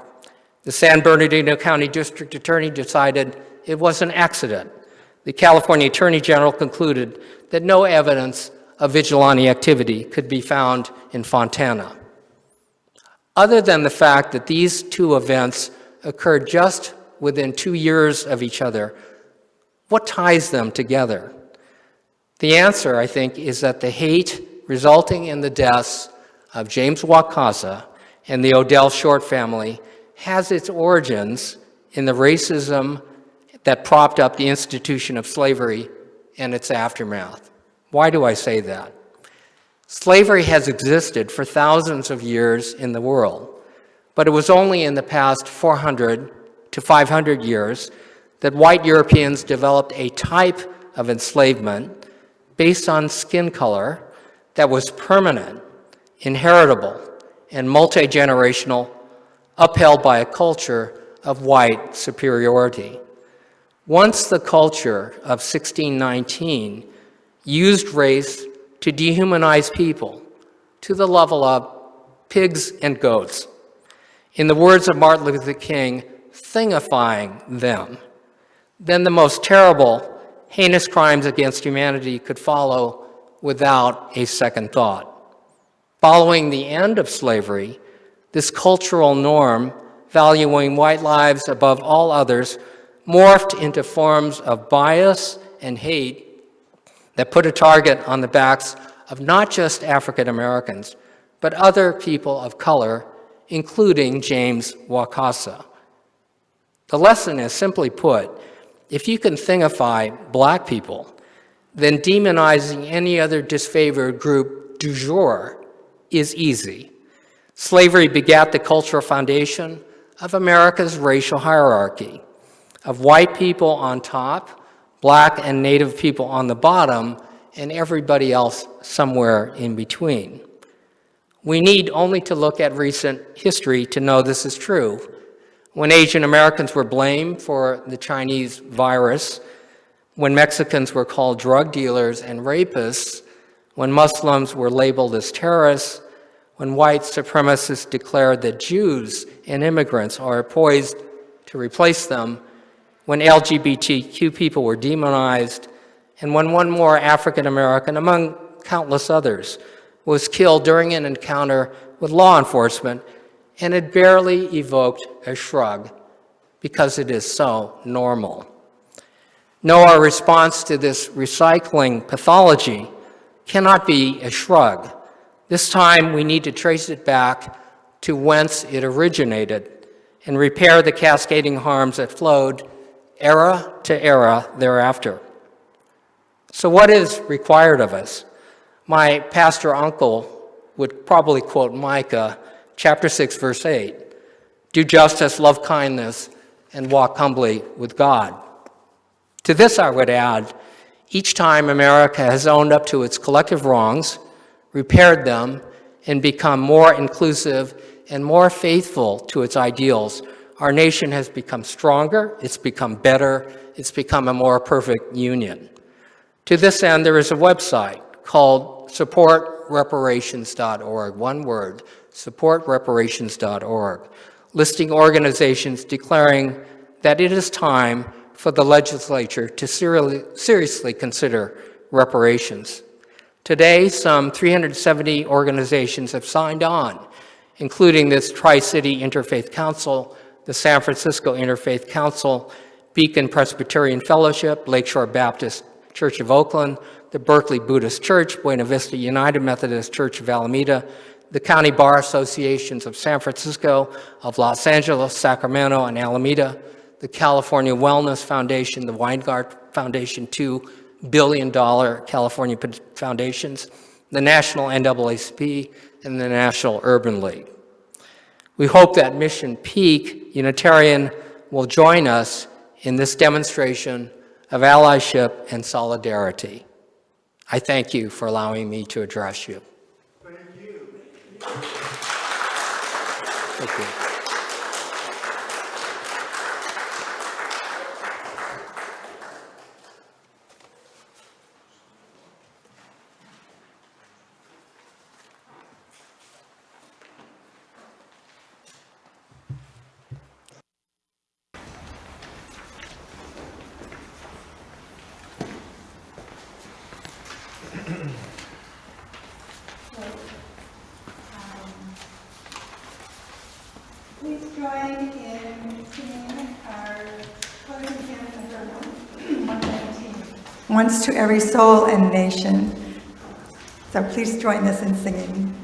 The San Bernardino County District Attorney decided it was an accident. The California Attorney General concluded that no evidence of vigilante activity could be found in Fontana. Other than the fact that these two events occurred just within 2 years of each other, what ties them together? The answer, I think, is that the hate resulting in the deaths of James Wakasa and the Odell Short family has its origins in the racism that propped up the institution of slavery and its aftermath. Why do I say that? Slavery has existed for thousands of years in the world, but it was only in the past 400 to 500 years that white Europeans developed a type of enslavement based on skin color that was permanent, inheritable, and multi-generational, upheld by a culture of white superiority. Once the culture of 1619 used race to dehumanize people to the level of pigs and goats, in the words of Martin Luther King, thingifying them, then the most terrible, heinous crimes against humanity could follow without a second thought. Following the end of slavery, this cultural norm, valuing white lives above all others, morphed into forms of bias and hate that put a target on the backs of not just African Americans, but other people of color, including James Wakasa. The lesson is simply put, if you can thingify black people, then demonizing any other disfavored group du jour is easy. Slavery begat the cultural foundation of America's racial hierarchy, of white people on top, black and native people on the bottom, and everybody else somewhere in between. We need only to look at recent history to know this is true. When Asian Americans were blamed for the Chinese virus, when Mexicans were called drug dealers and rapists, when Muslims were labeled as terrorists, when white supremacists declared that Jews and immigrants are poised to replace them, when LGBTQ people were demonized, and when one more African American, among countless others, was killed during an encounter with law enforcement, and it barely evoked a shrug because it is so normal. No, our response to this recycling pathology cannot be a shrug. This time we need to trace it back to whence it originated and repair the cascading harms that flowed era to era thereafter. So what is required of us? My pastor uncle would probably quote Micah chapter 6, verse 8, "Do justice, love kindness, and walk humbly with God." To this I would add, each time America has owned up to its collective wrongs, repaired them, and become more inclusive and more faithful to its ideals, our nation has become stronger, it's become better, it's become a more perfect union. To this end, there is a website called supportreparations.org, one word, supportreparations.org, listing organizations declaring that it is time for the legislature to seriously consider reparations. Today, some 370 organizations have signed on, including this Tri-City Interfaith Council, the San Francisco Interfaith Council, Beacon Presbyterian Fellowship, Lakeshore Baptist Church of Oakland, the Berkeley Buddhist Church, Buena Vista United Methodist Church of Alameda, the County Bar Associations of San Francisco, of Los Angeles, Sacramento, and Alameda, the California Wellness Foundation, the Weingart Foundation, $2 billion California foundations, the National NAACP, and the National Urban League. We hope that Mission Peak Unitarian will join us in this demonstration of allyship and solidarity. I thank you for allowing me to address you. Thank you. Thank you. Please join in singing our closing hymn number 119. Once to every soul and nation. So please join us in singing.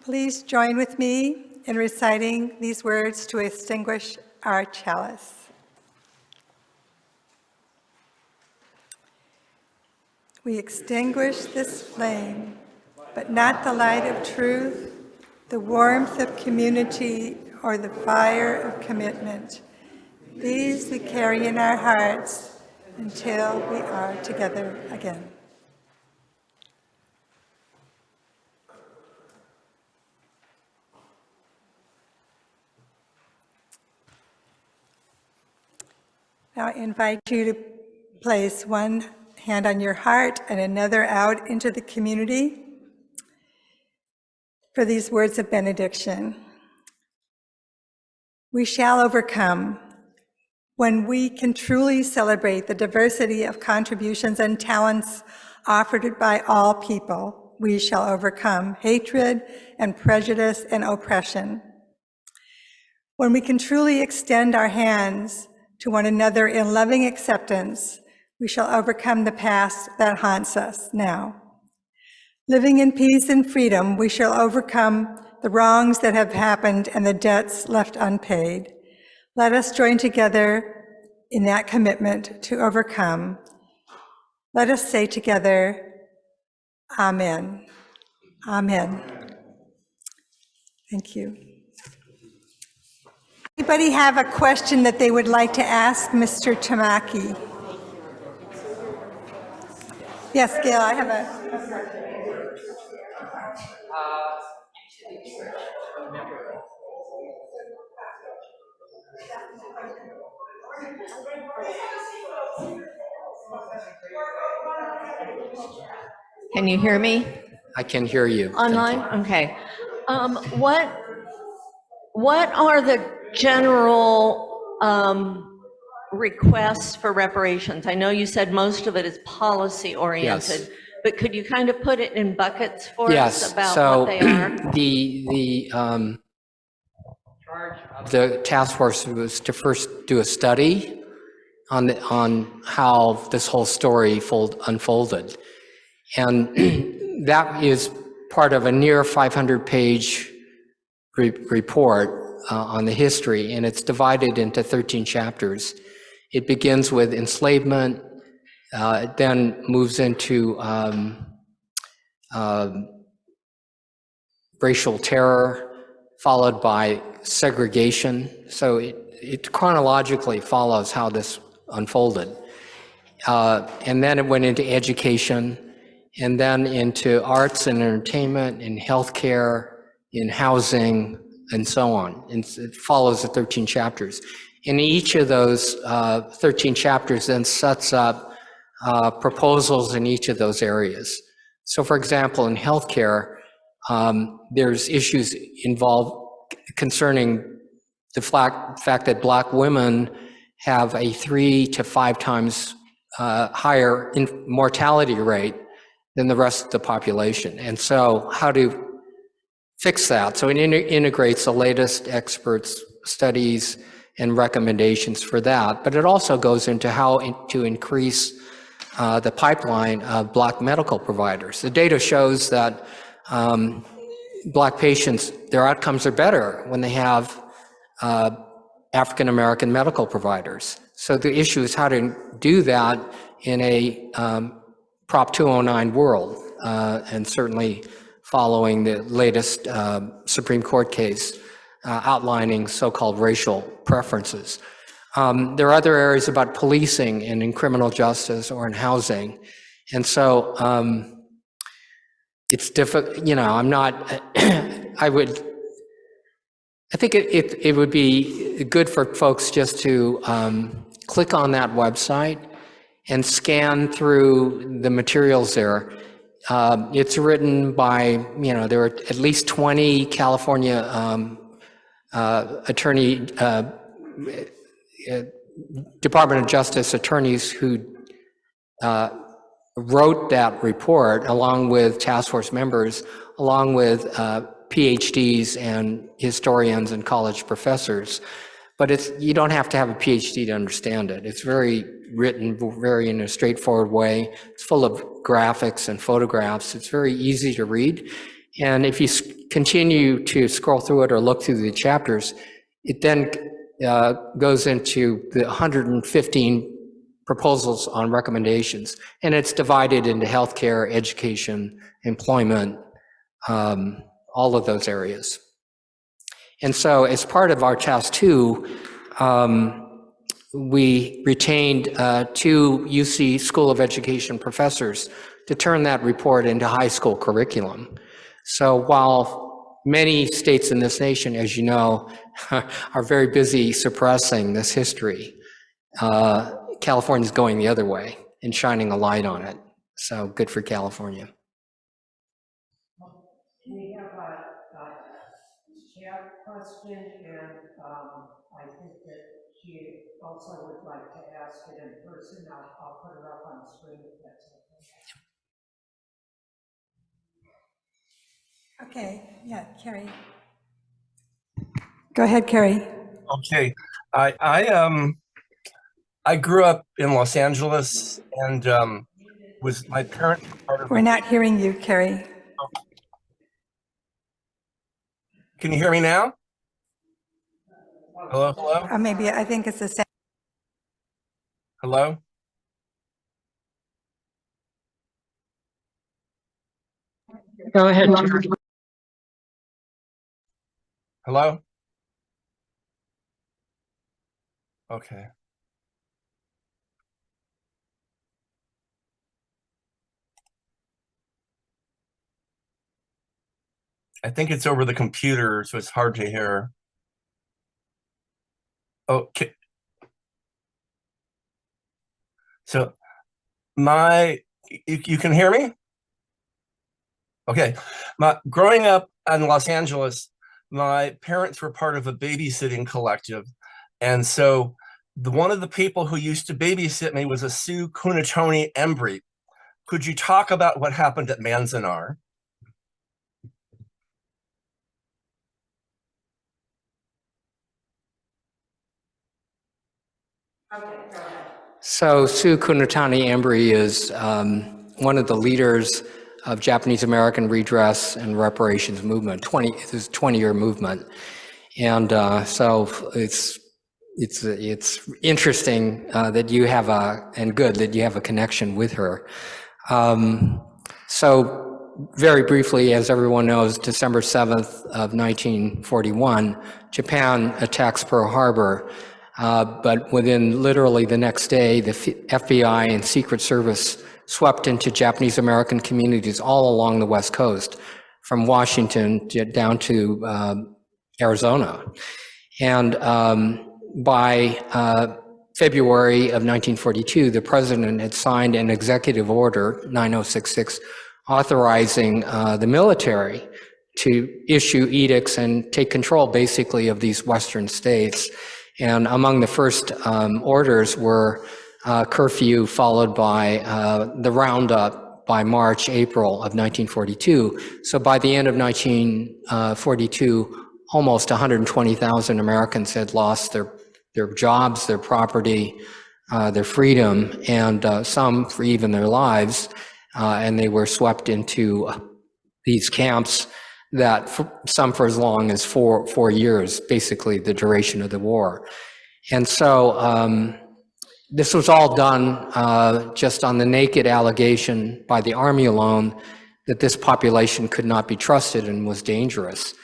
Please join with me in reciting these words to extinguish our chalice. We extinguish this flame, but not the light of truth, the warmth of community, or the fire of commitment. These we carry in our hearts until we are together again. Now I invite you to place one hand on your heart and another out into the community for these words of benediction. We shall overcome when we can truly celebrate the diversity of contributions and talents offered by all people. We shall overcome hatred and prejudice and oppression. When we can truly extend our hands to one another in loving acceptance, we shall overcome the past that haunts us now. Living in peace and freedom, we shall overcome the wrongs that have happened and the debts left unpaid. Let us join together in that commitment to overcome. Let us say together, Amen. Amen. Thank you. Anybody have a question that they would like to ask Mr. Tamaki? Yes, Gail, I have a... Can you hear me I can hear you. Thank online? you. Okay. What are the general requests for reparations? I know you said most of it is policy oriented, Yes. but could you kind of put it in buckets for Yes. us about So what they are? the charge of the task force was to first do a study on how this whole story unfolded, and that is part of a near 500-page report on the history, and it's divided into 13 chapters. It begins with enslavement, it then moves into racial terror, followed by segregation. So it chronologically follows how this unfolded. And then it went into education, and then into arts and entertainment, in healthcare, in housing, and so on. And it follows the 13 chapters. And each of those 13 chapters then sets up proposals in each of those areas. So for example, in healthcare, there's issues involved concerning the fact that Black women have a 3 to 5 times higher mortality rate than the rest of the population. And so how to fix that? So it integrates the latest experts' studies and recommendations for that, but it also goes into how to increase the pipeline of Black medical providers. The data shows that Black patients, their outcomes are better when they have African American medical providers. So the issue is how to do that in a Prop 209 world, and certainly following the latest Supreme Court case outlining so-called racial preferences. There are other areas about policing and in criminal justice or in housing. And so it's difficult, you know, I'm not, I think it would be good for folks just to click on that website and scan through the materials there. It's written by, you know, there are at least 20 California Department of Justice attorneys who wrote that report, along with task force members, along with PhDs and historians and college professors. But you don't have to have a PhD to understand it. It's very written, very in a straightforward way. It's full of graphics and photographs. It's very easy to read. And if you continue to scroll through it or look through the chapters, it then goes into the 115 proposals on recommendations. And it's divided into healthcare, education, employment, all of those areas. And so as part of our task 2, we retained 2 UC School of Education professors to turn that report into high school curriculum. So while many states in this nation, as you know, are very busy suppressing this history, California's going the other way and shining a light on it. So good for California. We have a chat question, and I think that she also would like to ask it in person. I'll put her up on the screen if that's okay. Okay, yeah, Carrie. Go ahead, Carrie. Okay, I grew up in Los Angeles and was my parents part of. We're not hearing you, Carrie. Can you hear me now? Hello, hello? Or maybe, I think it's the same. Hello? Go ahead, Jerry. Hello? Okay. I think it's over the computer, so it's hard to hear. Okay. So you can hear me? Okay. Growing up in Los Angeles, my parents were part of a babysitting collective. And so one of the people who used to babysit me was a Sue Kunatoni Embry. Could you talk about what happened at Manzanar? So Sue Kunatani Embry is one of the leaders of Japanese American redress and reparations movement. This is a 20-year movement, and so it's interesting that you have and good that you have a connection with her. So very briefly, as everyone knows, December 7th of 1941, Japan attacks Pearl Harbor. But within literally the next day, the FBI and Secret Service swept into Japanese American communities all along the West Coast, from Washington down to Arizona. And by February of 1942, the president had signed an executive order, 9066, authorizing the military to issue edicts and take control, basically, of these Western states. And among the first orders were curfew, followed by the roundup by March, April of 1942. So by the end of 1942, almost 120,000 Americans had lost their jobs, their property, their freedom, and some for even their lives. And they were swept into these camps that some for as long as four years, basically the duration of the war. And so this was all done just on the naked allegation by the Army alone that this population could not be trusted and was dangerous.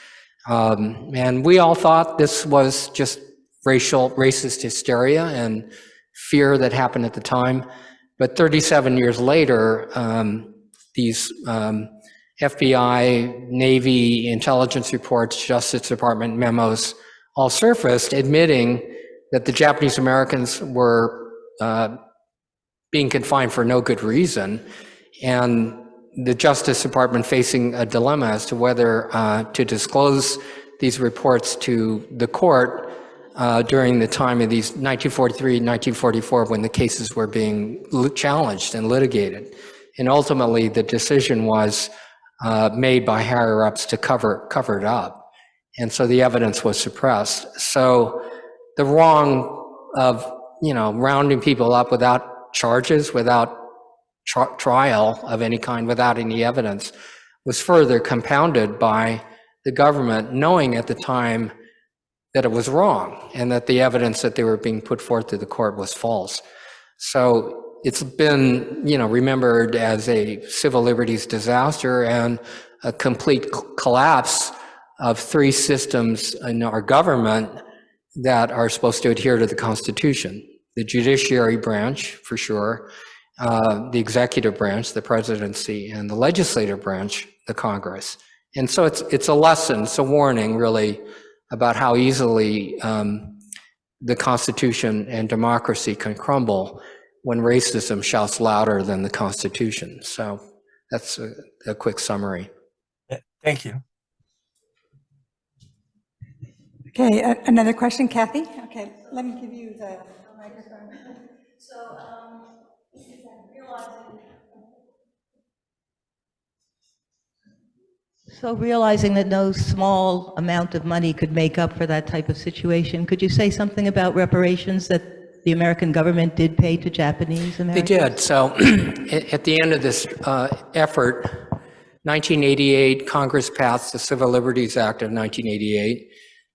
And we all thought this was just racist hysteria and fear that happened at the time. But 37 years later, these FBI, Navy intelligence reports, Justice Department memos all surfaced admitting that the Japanese Americans were being confined for no good reason, and the Justice Department facing a dilemma as to whether to disclose these reports to the court during the time of these 1943 and 1944 when the cases were being challenged and litigated. And ultimately, the decision was made by higher-ups to cover it up. And so the evidence was suppressed. So the wrong of, rounding people up without charges, without trial of any kind, without any evidence, was further compounded by the government knowing at the time that it was wrong and that the evidence that they were being put forth to the court was false. So it's been, remembered as a civil liberties disaster and a complete collapse of three systems in our government that are supposed to adhere to the Constitution. The judiciary branch, for sure, the executive branch, the presidency, and the legislative branch, the Congress. And so it's a lesson, it's a warning, really, about how easily the Constitution and democracy can crumble when racism shouts louder than the Constitution. So that's a quick summary. Thank you. Okay, another question, Kathy? Okay, let me give you the microphone. So realizing that no small amount of money could make up for that type of situation, could you say something about reparations that the American government did pay to Japanese Americans? They did. So at the end of this effort, 1988, Congress passed the Civil Liberties Act of 1988,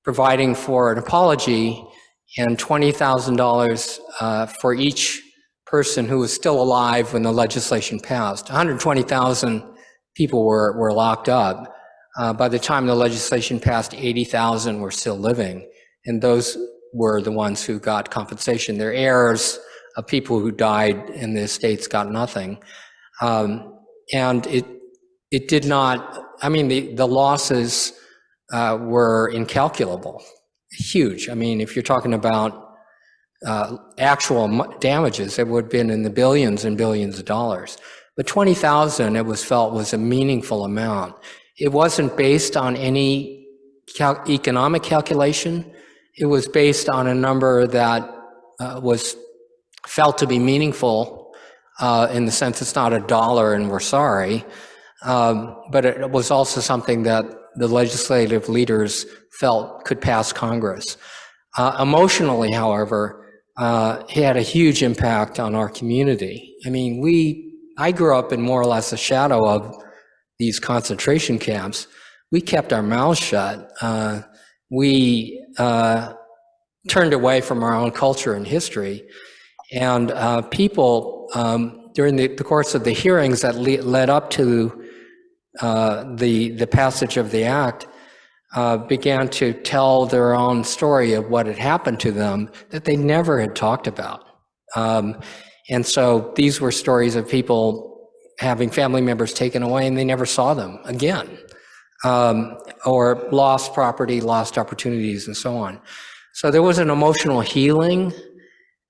providing for an apology and $20,000 for each person who was still alive when the legislation passed. $120,000 people were locked up. By the time the legislation passed, 80,000 were still living, and those were the ones who got compensation. Their heirs of people who died in the estates got nothing. And it did not, I mean, the losses were incalculable, huge. I mean, if you're talking about actual damages, it would have been in the billions and billions of dollars. But 20,000, it was felt, was a meaningful amount. It wasn't based on any economic calculation. It was based on a number that was felt to be meaningful in the sense it's not $1 and we're sorry, but it was also something that the legislative leaders felt could pass Congress. Emotionally, however, it had a huge impact on our community. I mean, I grew up in more or less the shadow of these concentration camps. We kept our mouths shut. We turned away from our own culture and history. And people, during the course of the hearings that led up to the passage of the act, began to tell their own story of what had happened to them that they never had talked about. And so these were stories of people having family members taken away and they never saw them again, or lost property, lost opportunities, and so on. So there was an emotional healing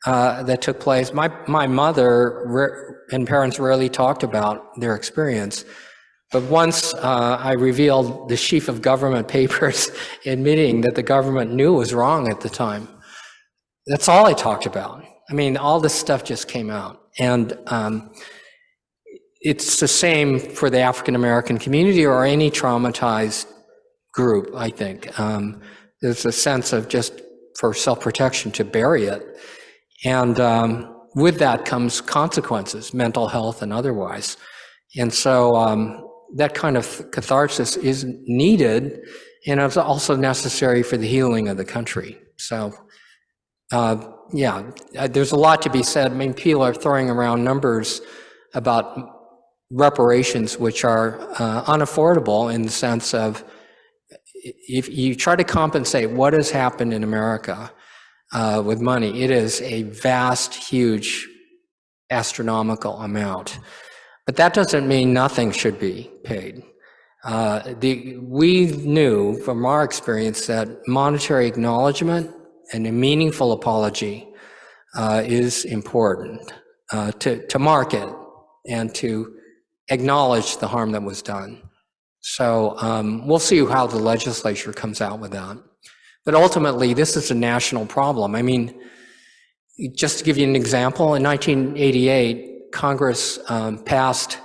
that took place. My mother and parents rarely talked about their experience, but once I revealed the sheaf of government papers admitting that the government knew was wrong at the time, that's all I talked about. I mean, all this stuff just came out. And it's the same for the African American community or any traumatized group, I think. There's a sense of just for self-protection to bury it. And with that comes consequences, mental health and otherwise. And so that kind of catharsis is needed, and it's also necessary for the healing of the country. So yeah, there's a lot to be said. I mean, people are throwing around numbers about reparations, which are unaffordable in the sense of if you try to compensate what has happened in America with money, it is a vast, huge, astronomical amount. But that doesn't mean nothing should be paid. We knew from our experience that monetary acknowledgement and a meaningful apology is important to market and to acknowledge the harm that was done. So we'll see how the legislature comes out with that. But ultimately, this is a national problem. I mean, just to give you an example, in 1988, Congress passed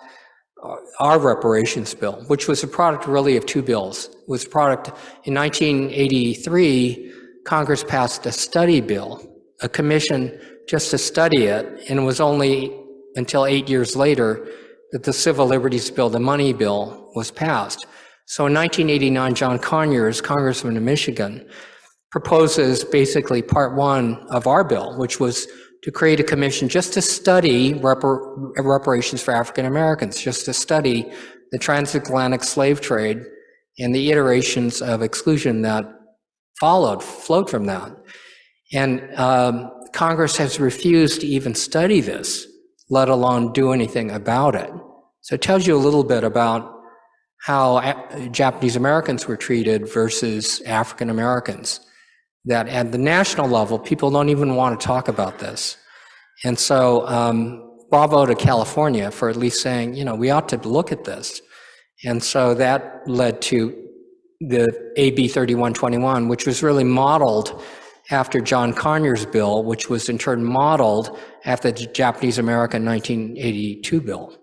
our reparations bill, which was a product really of two bills. It was a product in 1983, Congress passed a study bill, a commission just to study it, and it was only until 8 years later that the Civil Liberties Bill, the money bill, was passed. So in 1989, John Conyers, Congressman of Michigan, proposes basically part one of our bill, which was to create a commission just to study reparations for African Americans, just to study the transatlantic slave trade and the iterations of exclusion that flowed from that. And Congress has refused to even study this, let alone do anything about it. So it tells you a little bit about how Japanese Americans were treated versus African Americans. That at the national level, people don't even want to talk about this. And so bravo to California for at least saying, you know, we ought to look at this. And so that led to the AB 3121, which was really modeled after John Conyers' bill, which was in turn modeled after the Japanese American 1982 bill.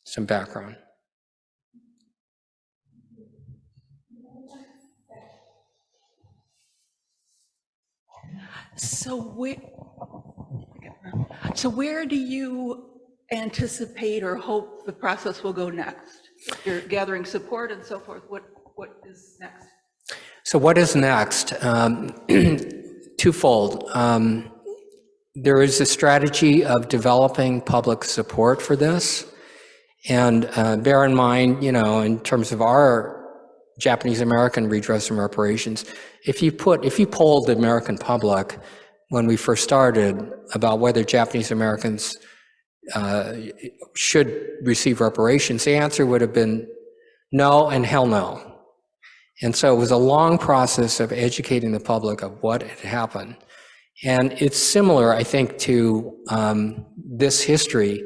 Some background. So where do you anticipate or hope the process will go next? You're gathering support and so forth. What is next? So what is next? Twofold. There is a strategy of developing public support for this. And bear in mind, in terms of our Japanese American redress and reparations, if you polled the American public when we first started about whether Japanese Americans should receive reparations, the answer would have been no and hell no. And so it was a long process of educating the public of what had happened. And it's similar, I think, to this history,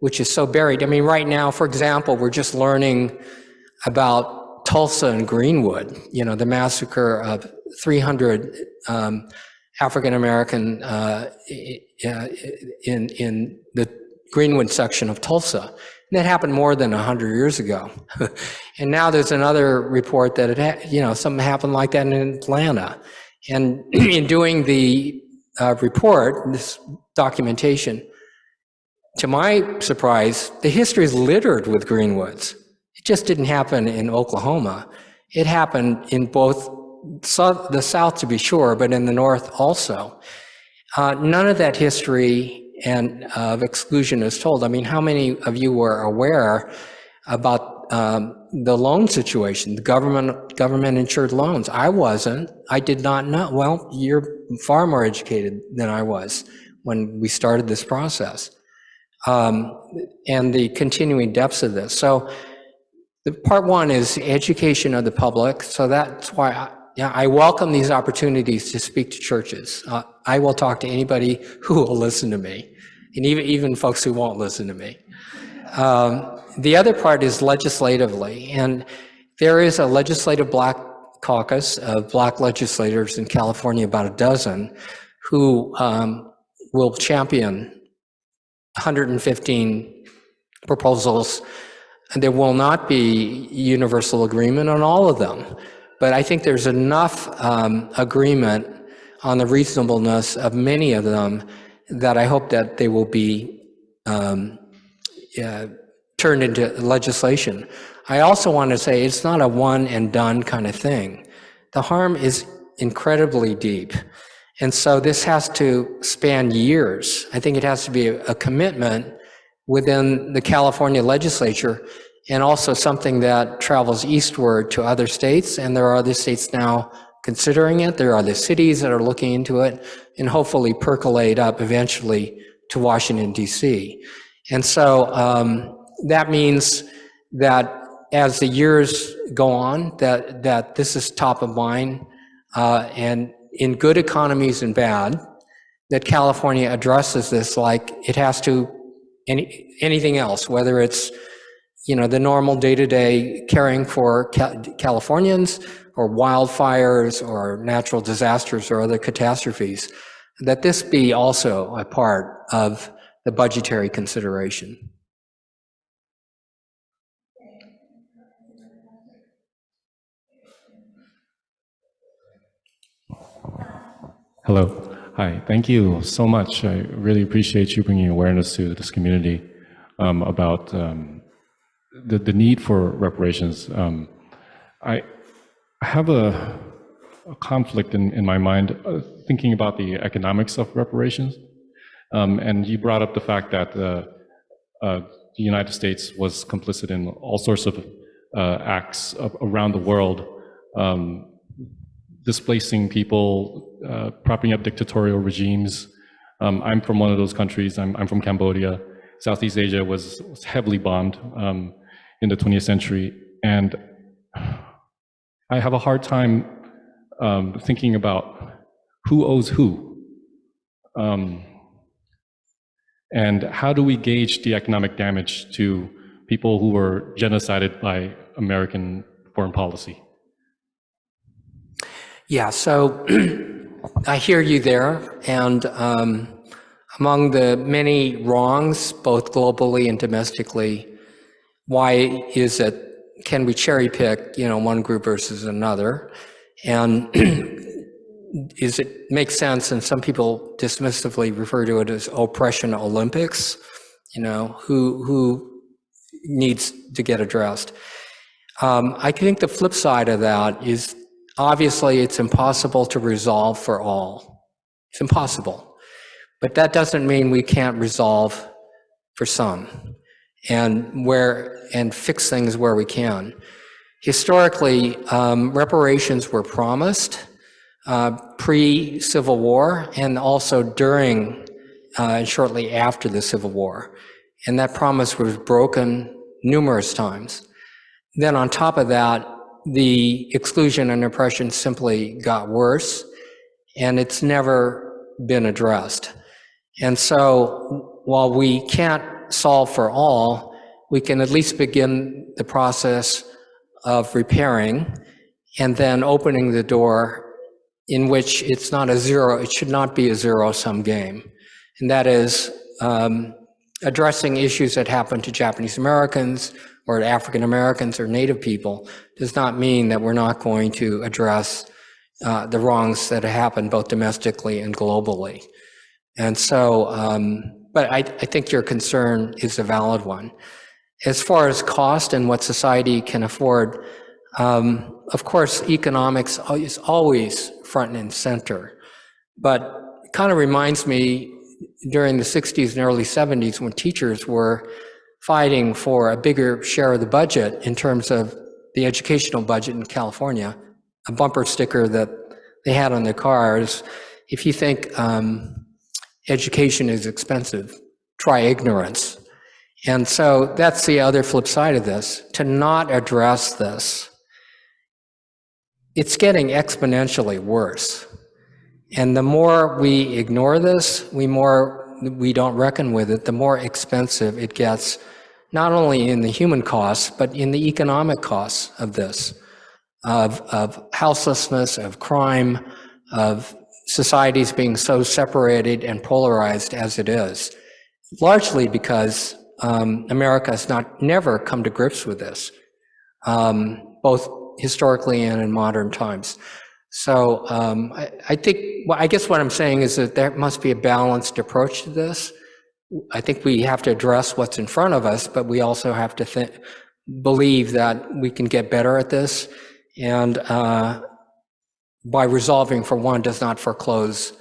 which is so buried. I mean, right now, for example, we're just learning about Tulsa and Greenwood, the massacre of 300 African American in the Greenwood section of Tulsa. And that happened more than 100 years ago. And now there's another report that something happened like that in Atlanta. And in doing the report, this documentation, to my surprise, the history is littered with Greenwoods. It just didn't happen in Oklahoma. It happened in both the South, to be sure, but in the North also. None of that history and of exclusion is told. I mean, how many of you were aware about the loan situation, the government insured loans? I wasn't. I did not know. Well, you're far more educated than I was when we started this process. And the continuing depths of this. So the part one is education of the public. So that's why I welcome these opportunities to speak to churches. I will talk to anybody who will listen to me, and even folks who won't listen to me. The other part is legislatively, and there is a legislative black caucus of black legislators in California, about a dozen, who will champion 115 proposals. And there will not be universal agreement on all of them. But I think there's enough agreement on the reasonableness of many of them that I hope that they will be turned into legislation. I also want to say it's not a one and done kind of thing. The harm is incredibly deep. And so this has to span years. I think it has to be a commitment within the California legislature, and also something that travels eastward to other states. And there are other states now considering it. There are other cities that are looking into it, and hopefully percolate up eventually to Washington, D.C. And so that means that as the years go on, that this is top of mind, and in good economies and bad, that California addresses this like it has to anything else, whether it's the normal day-to-day caring for Californians, or wildfires, or natural disasters, or other catastrophes, that this be also a part of the budgetary consideration. Hello. Hi. Thank you so much. I really appreciate you bringing awareness to this community about the need for reparations. I have a conflict in my mind thinking about the economics of reparations. And you brought up the fact that the United States was complicit in all sorts of acts around the world, displacing people, propping up dictatorial regimes. I'm from one of those countries. I'm from Cambodia. Southeast Asia was heavily bombed in the 20th century. And I have a hard time thinking about who owes who. And how do we gauge the economic damage to people who were genocided by American foreign policy? Yeah, so I hear you there, and among the many wrongs, both globally and domestically, why is it, can we cherry pick, one group versus another? And is it makes sense, and some people dismissively refer to it as oppression Olympics, who needs to get addressed. I think the flip side of that is, obviously, it's impossible to resolve for all. It's impossible. But that doesn't mean we can't resolve for some. and fix things where we can. Historically, reparations were promised pre-Civil War and also during and shortly after the Civil War. And that promise was broken numerous times. Then on top of that, the exclusion and oppression simply got worse, and it's never been addressed. And so while we can't solve for all, we can at least begin the process of repairing and then opening the door in which it should not be a zero-sum game. And that is addressing issues that happen to Japanese Americans or to African Americans or Native people does not mean that we're not going to address the wrongs that have happened both domestically and globally. And so, but I think your concern is a valid one. As far as cost and what society can afford, of course, economics is always front and center. But it kind of reminds me during the 60s and early 70s when teachers were fighting for a bigger share of the budget in terms of the educational budget in California, a bumper sticker that they had on their cars. If you think education is expensive, try ignorance. And so that's the other flip side of this. To not address this, it's getting exponentially worse. And the more we ignore this, the more we don't reckon with it, the more expensive it gets, not only in the human costs, but in the economic costs of this, of houselessness, of crime, of societies being so separated and polarized as it is, largely because America has never come to grips with this, both historically and in modern times. So I guess what I'm saying is that there must be a balanced approach to this. I think we have to address what's in front of us, but we also have to believe that we can get better at this. And by resolving for one does not foreclose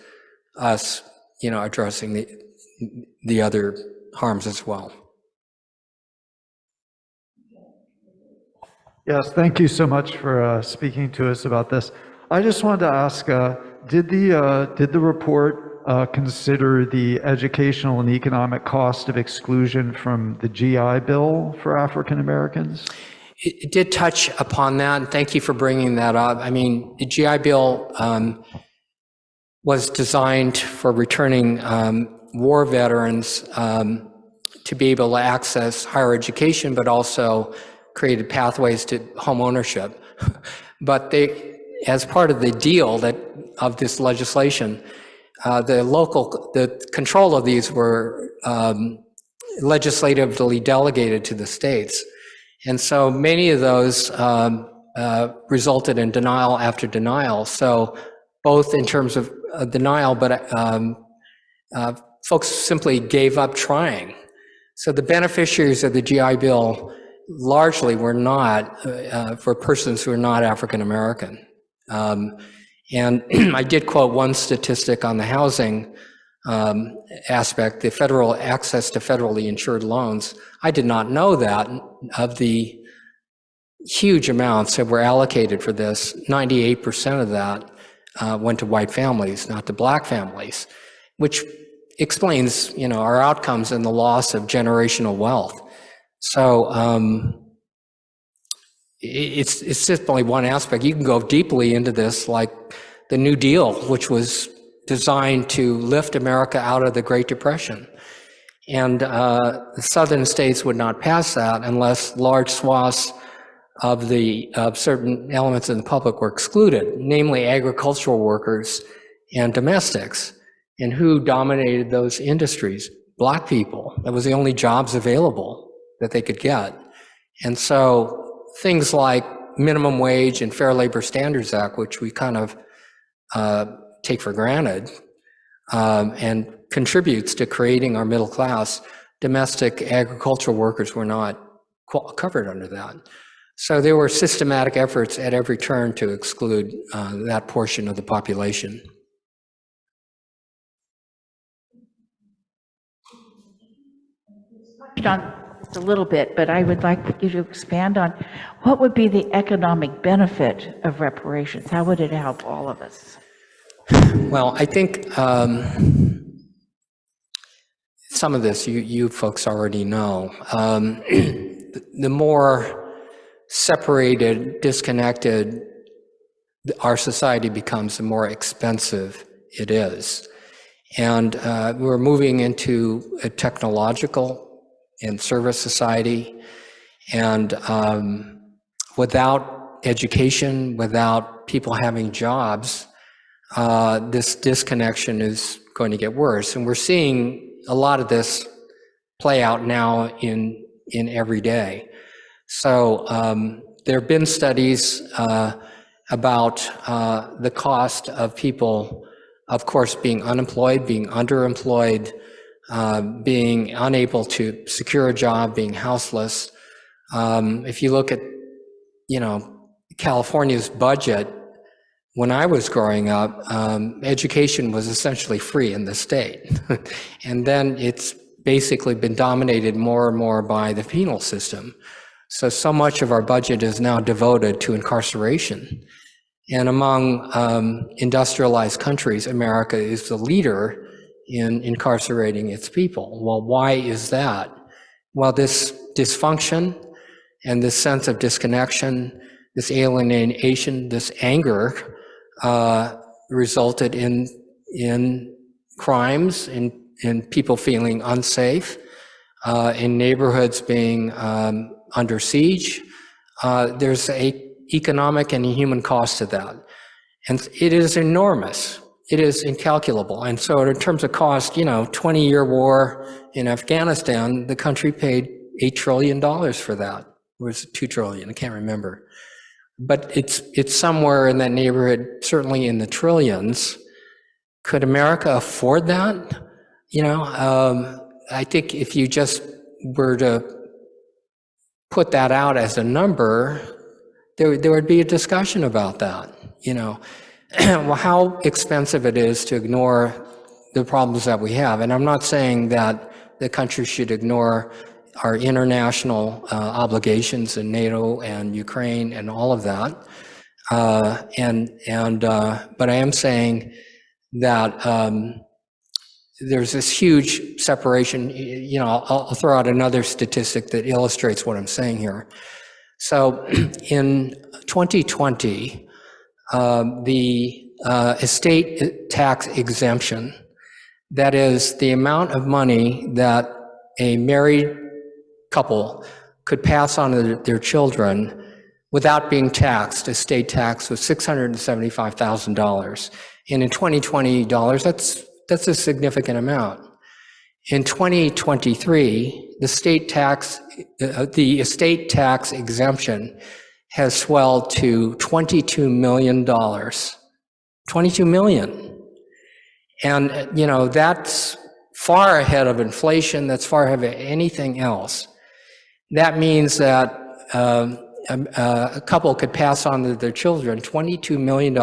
us, addressing the other harms as well. Yes, thank you so much for speaking to us about this. I just wanted to ask, did the report consider the educational and economic cost of exclusion from the GI Bill for African Americans? It did touch upon that, and thank you for bringing that up. I mean, the GI Bill was designed for returning war veterans to be able to access higher education, but also created pathways to home ownership. But as part of the deal of this legislation, the control of these were legislatively delegated to the states. And so many of those resulted in denial after denial. So both in terms of denial, but folks simply gave up trying. So the beneficiaries of the GI Bill largely were not for persons who are not African American. And I did quote one statistic on the housing aspect, the federal access to federally insured loans. I did not know that of the huge amounts that were allocated for this, 98% of that went to white families, not to black families, which explains, our outcomes and the loss of generational wealth. So it's simply one aspect. You can go deeply into this, like the New Deal, which was designed to lift America out of the Great Depression. And the southern states would not pass that unless large swaths of certain elements in the public were excluded, namely agricultural workers and domestics. And who dominated those industries? Black people. That was the only jobs available that they could get. And so things like minimum wage and Fair Labor Standards Act, which we kind of take for granted, and contributes to creating our middle class, domestic agricultural workers were not covered under that. So there were systematic efforts at every turn to exclude that portion of the population. John. just a little bit, but I would like you to expand on what would be the economic benefit of reparations? How would it help all of us? Well, I think some of this you folks already know. The more separated, disconnected our society becomes, the more expensive it is. And we're moving into a technological and service society. And without education, without people having jobs, this disconnection is going to get worse. And we're seeing a lot of this play out now in every day. So there have been studies about the cost of people, of course, being unemployed, being underemployed, being unable to secure a job, being houseless. If you look at, California's budget, when I was growing up, education was essentially free in the state. And then it's basically been dominated more and more by the penal system. So much of our budget is now devoted to incarceration. And among industrialized countries, America is the leader in incarcerating its people. Well, why is that? Well, this dysfunction and this sense of disconnection, this alienation, this anger resulted in crimes, in people feeling unsafe, in neighborhoods being under siege. There's an economic and a human cost to that. And it is enormous. It is incalculable. And so in terms of cost, 20-year war in Afghanistan, the country paid $8 trillion for that. Or was it $2 trillion? I can't remember. But it's somewhere in that neighborhood, certainly in the trillions. Could America afford that? I think if you just were to put that out as a number, there would be a discussion about that. Well, how expensive it is to ignore the problems that we have. And I'm not saying that the country should ignore our international obligations in NATO and Ukraine and all of that. But I am saying that there's this huge separation. I'll throw out another statistic that illustrates what I'm saying here. So in 2020, the estate tax exemption, that is the amount of money that a married couple could pass on to their children without being taxed, estate tax was $675,000. And in 2020 dollars, that's a significant amount. In 2023, the estate tax exemption has swelled to $22 million. $22 million. And, that's far ahead of inflation, that's far ahead of anything else. That means that a couple could pass on to their children $22 million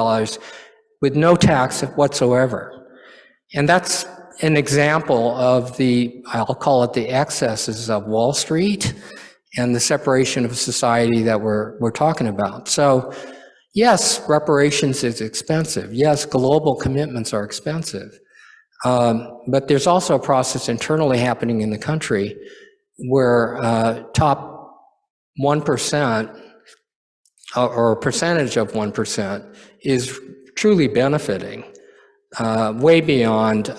with no tax whatsoever. And that's an example of I'll call it the excesses of Wall Street and the separation of society that we're talking about. So yes, reparations is expensive. Yes, global commitments are expensive. But there's also a process internally happening in the country where top 1% or a percentage of 1% is truly benefiting way beyond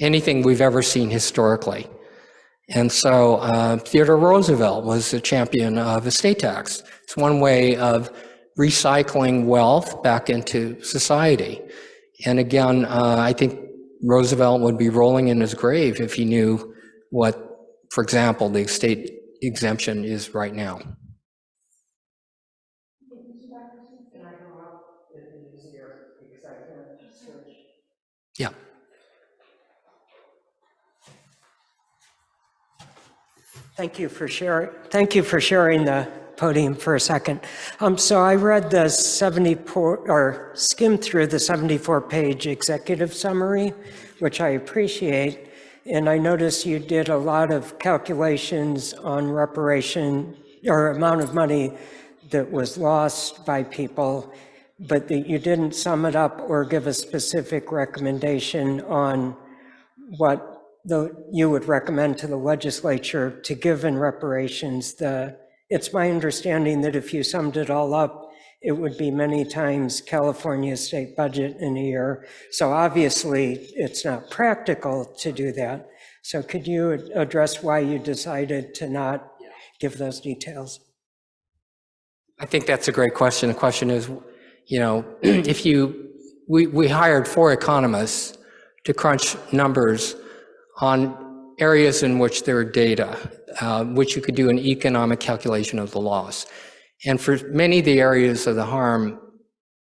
anything we've ever seen historically. And so Theodore Roosevelt was the champion of estate tax. It's one way of recycling wealth back into society. And again, I think Roosevelt would be rolling in his grave if he knew what, for example, the estate exemption is right now. Can I go up? It'd be easier because I can't switch. Yeah. Thank you for sharing the podium for a second. So I read the 74, or skimmed through the 74-page executive summary, which I appreciate. And I noticed you did a lot of calculations on reparation or amount of money that was lost by people, but that you didn't sum it up or give a specific recommendation on what you would recommend to the legislature to give in reparations. It's my understanding that if you summed it all up, it would be many times California's state budget in a year. So obviously, it's not practical to do that. So could you address why you decided to not give those details? I think that's a great question. The question is, you know, if we hired 4 economists to crunch numbers on areas in which there are data, which you could do an economic calculation of the loss. And for many of the areas of the harm,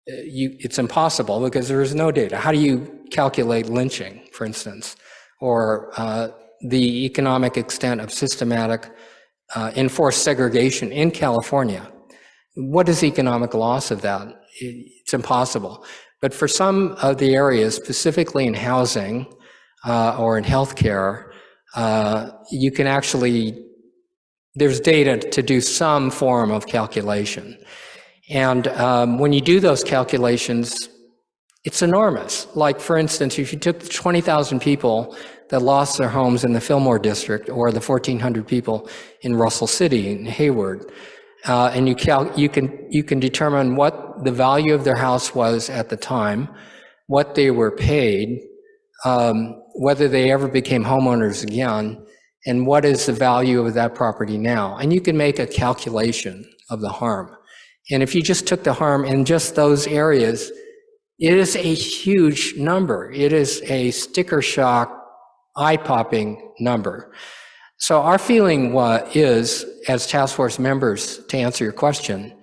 it's impossible because there is no data. How do you calculate lynching, for instance, or the economic extent of systematic enforced segregation in California? What is the economic loss of that? It's impossible. But for some of the areas, specifically in housing or in healthcare, you can actually, there's data to do some form of calculation. And when you do those calculations, it's enormous. Like, for instance, if you took the 20,000 people that lost their homes in the Fillmore district, or the 1,400 people in Russell City, in Hayward, and you can determine what the value of their house was at the time, what they were paid, whether they ever became homeowners again, and what is the value of that property now. And you can make a calculation of the harm. And if you just took the harm in just those areas, it is a huge number. It is a sticker shock, eye-popping number. So our feeling is, as task force members, to answer your question,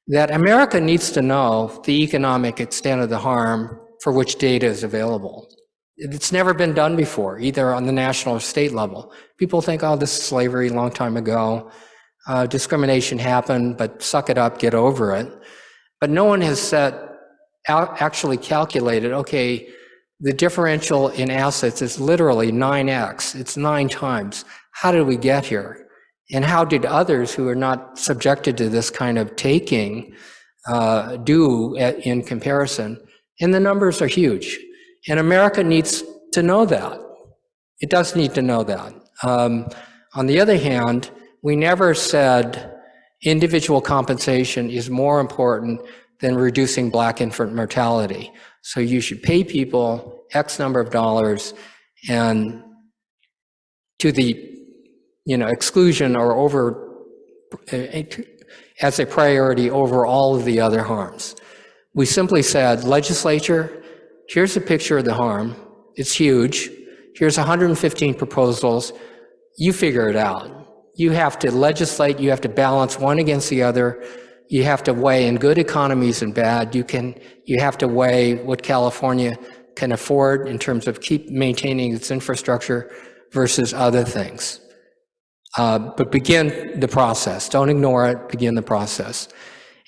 that America needs to know the economic extent of the harm for which data is available. It's never been done before, either on the national or state level. People think, oh, this is slavery a long time ago. Discrimination happened, but suck it up, get over it. But no one has actually calculated, okay, the differential in assets is literally 9x. It's 9 times. How did we get here? And how did others who are not subjected to this kind of taking do in comparison? And the numbers are huge. And America needs to know that. It does need to know that. On the other hand, we never said individual compensation is more important than reducing Black infant mortality. So you should pay people X number of dollars, and to the exclusion or over as a priority over all of the other harms. We simply said, legislature, here's a picture of the harm. It's huge. Here's 115 proposals. You figure it out. You have to legislate. You have to balance one against the other. You have to weigh in good economies and bad. You have to weigh what California can afford in terms of keep maintaining its infrastructure versus other things. But begin the process. Don't ignore it. Begin the process.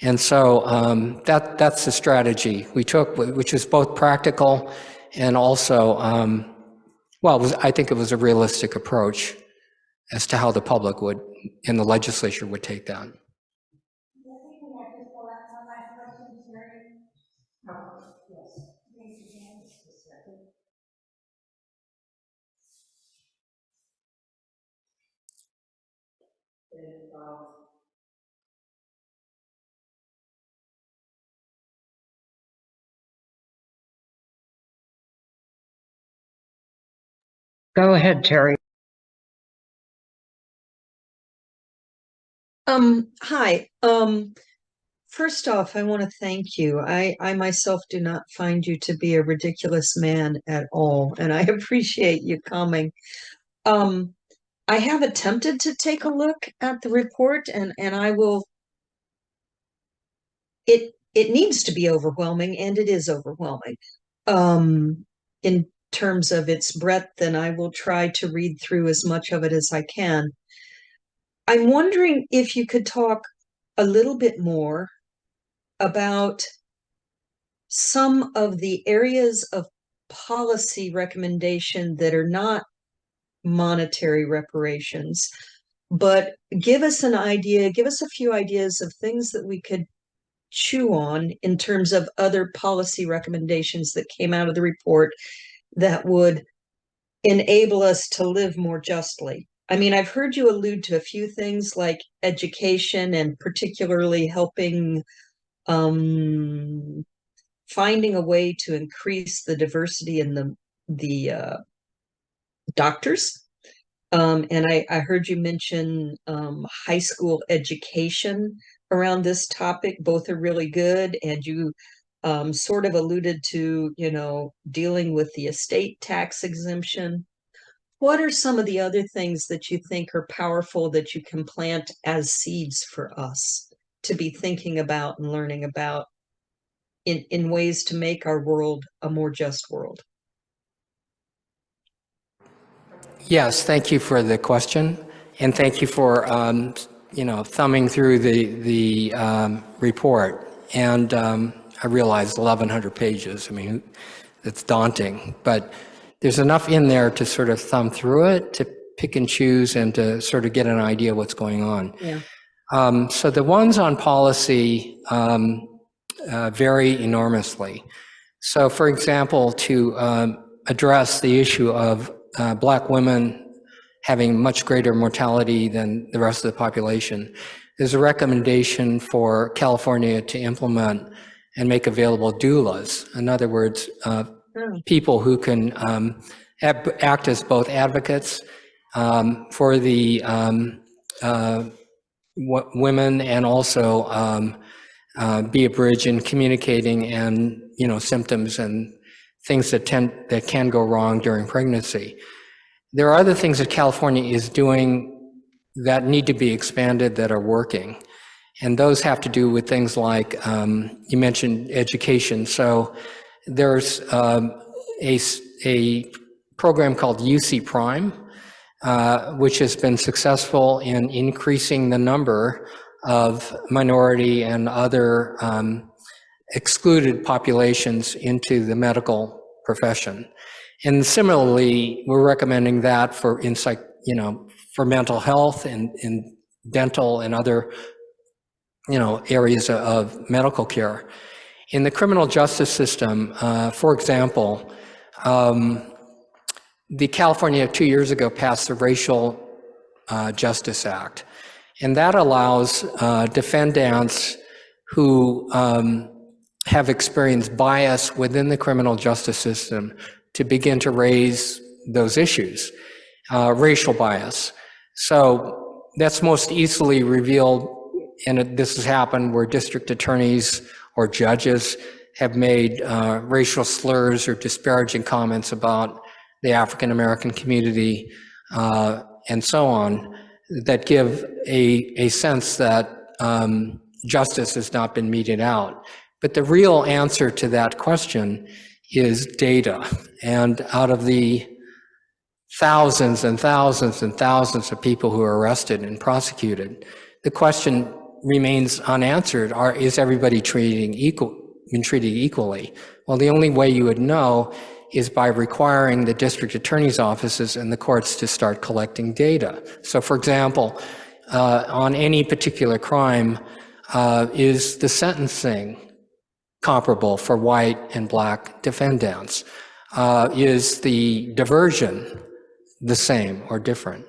And so that's the strategy we took, which is both practical and also, I think it was a realistic approach as to how the public would and the legislature would take that. Go ahead, Terry. Hi. First off, I want to thank you. I myself do not find you to be a ridiculous man at all, and I appreciate you coming. I have attempted to take a look at the report, and I will. It needs to be overwhelming, and it is overwhelming. In terms of its breadth, and I will try to read through as much of it as I can. I'm wondering if you could talk a little bit more about some of the areas of policy recommendation that are not monetary reparations, but give us an idea, give us a few ideas of things that we could chew on in terms of other policy recommendations that came out of the report that would enable us to live more justly. I mean, I've heard you allude to a few things like education and particularly helping finding a way to increase the diversity in the doctors. And I heard you mention high school education around this topic. Both are really good. And you sort of alluded to, dealing with the estate tax exemption. What are some of the other things that you think are powerful that you can plant as seeds for us to be thinking about and learning about in ways to make our world a more just world? Yes, thank you for the question, and thank you for thumbing through the report. And I realize 1,100 pages. I mean, it's daunting, but there's enough in there to sort of thumb through it, to pick and choose, and to sort of get an idea of what's going on. Yeah. So the ones on policy vary enormously. So, for example, to address the issue of Black women having much greater mortality than the rest of the population, there's a recommendation for California to implement and make available doulas. In other words, people who can act as both advocates for the women, and also be a bridge in communicating and symptoms and things that can go wrong during pregnancy. There are other things that California is doing that need to be expanded that are working, and those have to do with things like you mentioned education. So there's a program called UC Prime, which has been successful in increasing the number of minority and other excluded populations into the medical profession. And similarly, we're recommending that for for mental health and in dental and other areas of medical care. In the criminal justice system, for example, the California 2 years ago passed the Racial Justice Act, and that allows defendants who have experienced bias within the criminal justice system to begin to raise those issues, racial bias. So that's most easily revealed, and this has happened where district attorneys or judges have made racial slurs or disparaging comments about the African American community and so on, that give a sense that justice has not been meted out. But the real answer to that question is data. And out of the thousands and thousands and thousands of people who are arrested and prosecuted, the question remains unanswered. Is everybody been treated equally? Well, the only way you would know is by requiring the district attorney's offices and the courts to start collecting data. So, for example, on any particular crime, is the sentencing comparable for white and Black defendants? Is the diversion the same or different?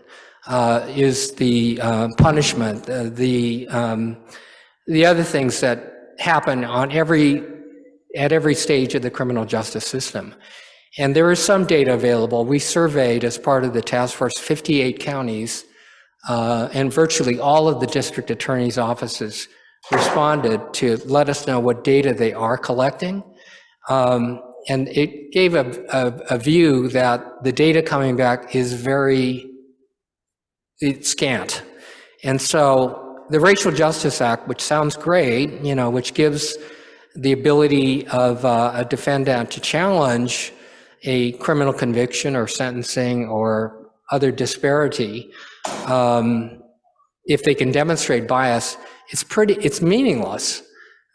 Is the punishment, the other things that happen at every stage of the criminal justice system? And there is some data available. We surveyed, as part of the task force, 58 counties, and virtually all of the district attorney's offices responded to let us know what data they are collecting. And it gave a view that the data coming back is very scant. And so the Racial Justice Act, which sounds great, which gives the ability of a defendant to challenge a criminal conviction or sentencing or other disparity, if they can demonstrate bias, it's meaningless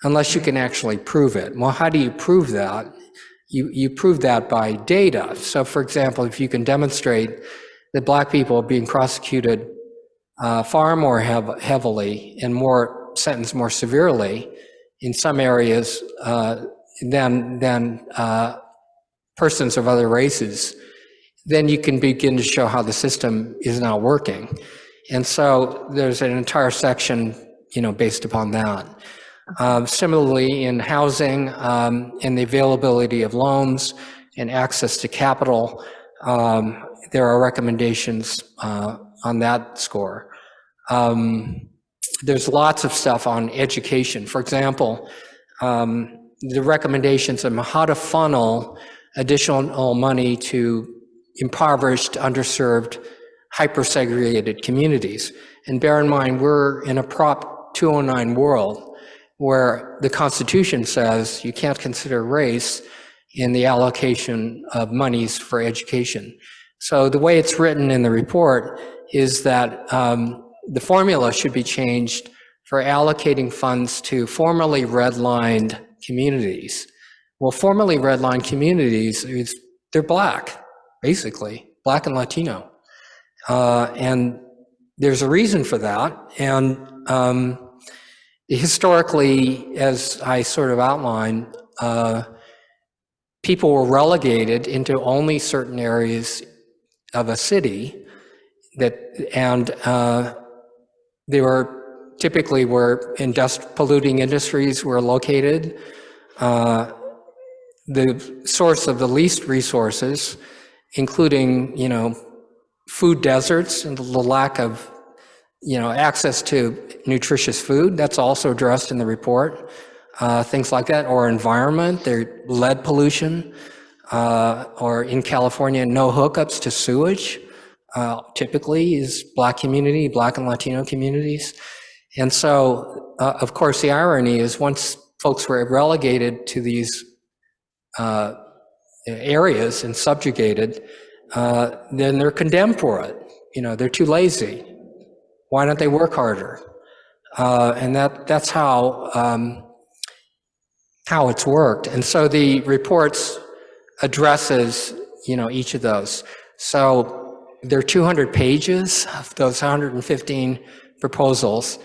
unless you can actually prove it. Well, how do you prove that? You prove that by data. So, for example, if you can demonstrate that Black people are being prosecuted far more heavily and sentenced more severely in some areas than persons of other races, then you can begin to show how the system is not working. And so there's an entire section, based upon that. Similarly, in housing and the availability of loans and access to capital, there are recommendations on that score. There's lots of stuff on education. For example, the recommendations on how to funnel additional money to impoverished, underserved, hyper-segregated communities. And bear in mind, we're in a Prop 209 world where the Constitution says you can't consider race in the allocation of monies for education. So the way it's written in the report is that the formula should be changed for allocating funds to formerly redlined communities. Well, formerly redlined communities, they're Black, basically, Black and Latino. And there's a reason for that. And historically, as I sort of outlined, people were relegated into only certain areas of a city and they were typically where polluting industries were located. The source of the least resources, including, food deserts and the lack of, access to nutritious food. That's also addressed in the report. Things like that, or environment, their lead pollution, or in California, no hookups to sewage, typically is Black and Latino communities. And so, of course, the irony is once folks were relegated to these areas and subjugated, then they're condemned for it. They're too lazy. Why don't they work harder? And that's how it's worked. And so the reports addresses, each of those. So there are 200 pages of those 115 proposals.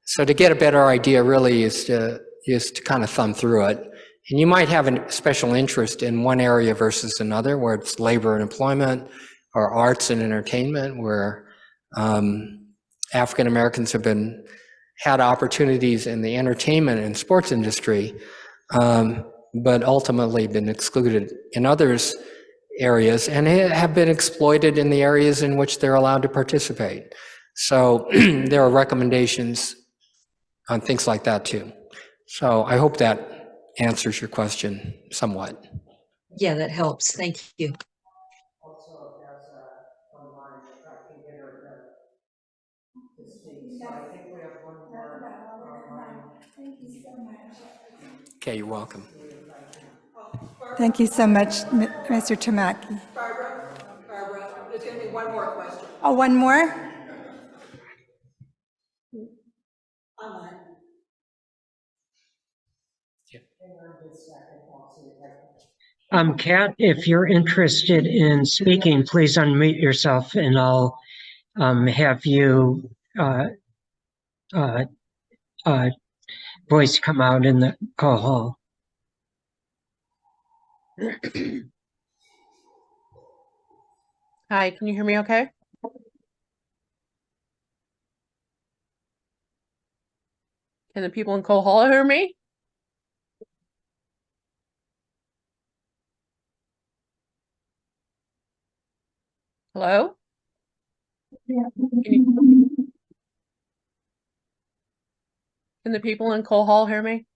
So to get a better idea really is to kind of thumb through it. And you might have a special interest in one area versus another, where it's labor and employment, or arts and entertainment, where African Americans have had opportunities in the entertainment and sports industry, but ultimately been excluded in others areas and have been exploited in the areas in which they're allowed to participate. So there are recommendations on things like that too. So I hope that answers your question somewhat. Yeah, that helps. Thank you. Also, as online, if I can get her to speak. So I think we have one more online. Thank you so much. Okay, you're welcome. Thank you so much, Mr. Tamaki. Barbara, there's going to be one more question. Oh, one more? Online. Kat, if you're interested in speaking, please unmute yourself and I'll have you voice come out in the call hall. Hi, can you hear me okay? Can the people in Cole Hall hear me? Hello? Can the people in Cole Hall hear me?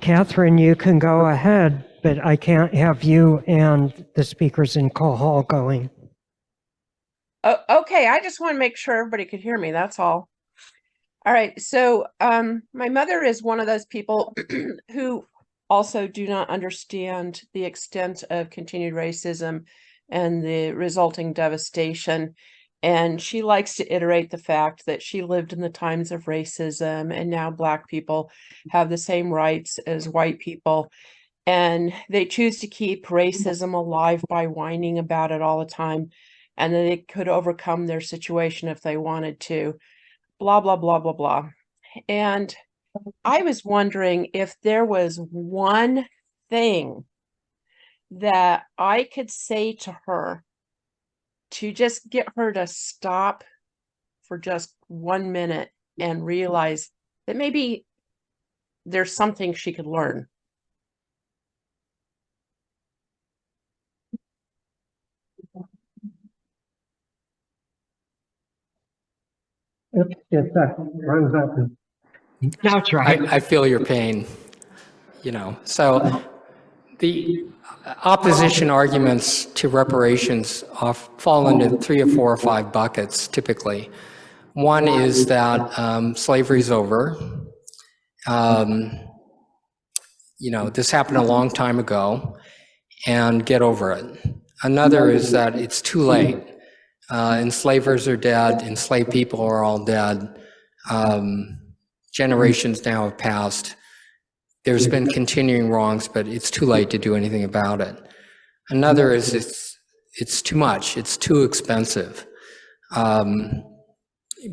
Catherine, you can go ahead, but I can't have you and the speakers in Cole Hall going. Oh, okay, I just want to make sure everybody could hear me, that's all. All right, so my mother is one of those people who also do not understand the extent of continued racism and the resulting devastation. And she likes to iterate the fact that she lived in the times of racism and now Black people have the same rights as white people. And they choose to keep racism alive by whining about it all the time. And then they could overcome their situation if they wanted to, blah, blah, blah, blah, blah. And I was wondering if there was one thing that I could say to her to just get her to stop for just 1 minute and realize that maybe there's something she could learn. That's right. I feel your pain, So the opposition arguments to reparations fall into 3 or 4 or 5 buckets typically. One is that slavery's over. This happened a long time ago, and get over it. Another is that it's too late. Enslavers are dead, enslaved people are all dead. Generations now have passed. There's been continuing wrongs, but it's too late to do anything about it. Another is it's too much, it's too expensive.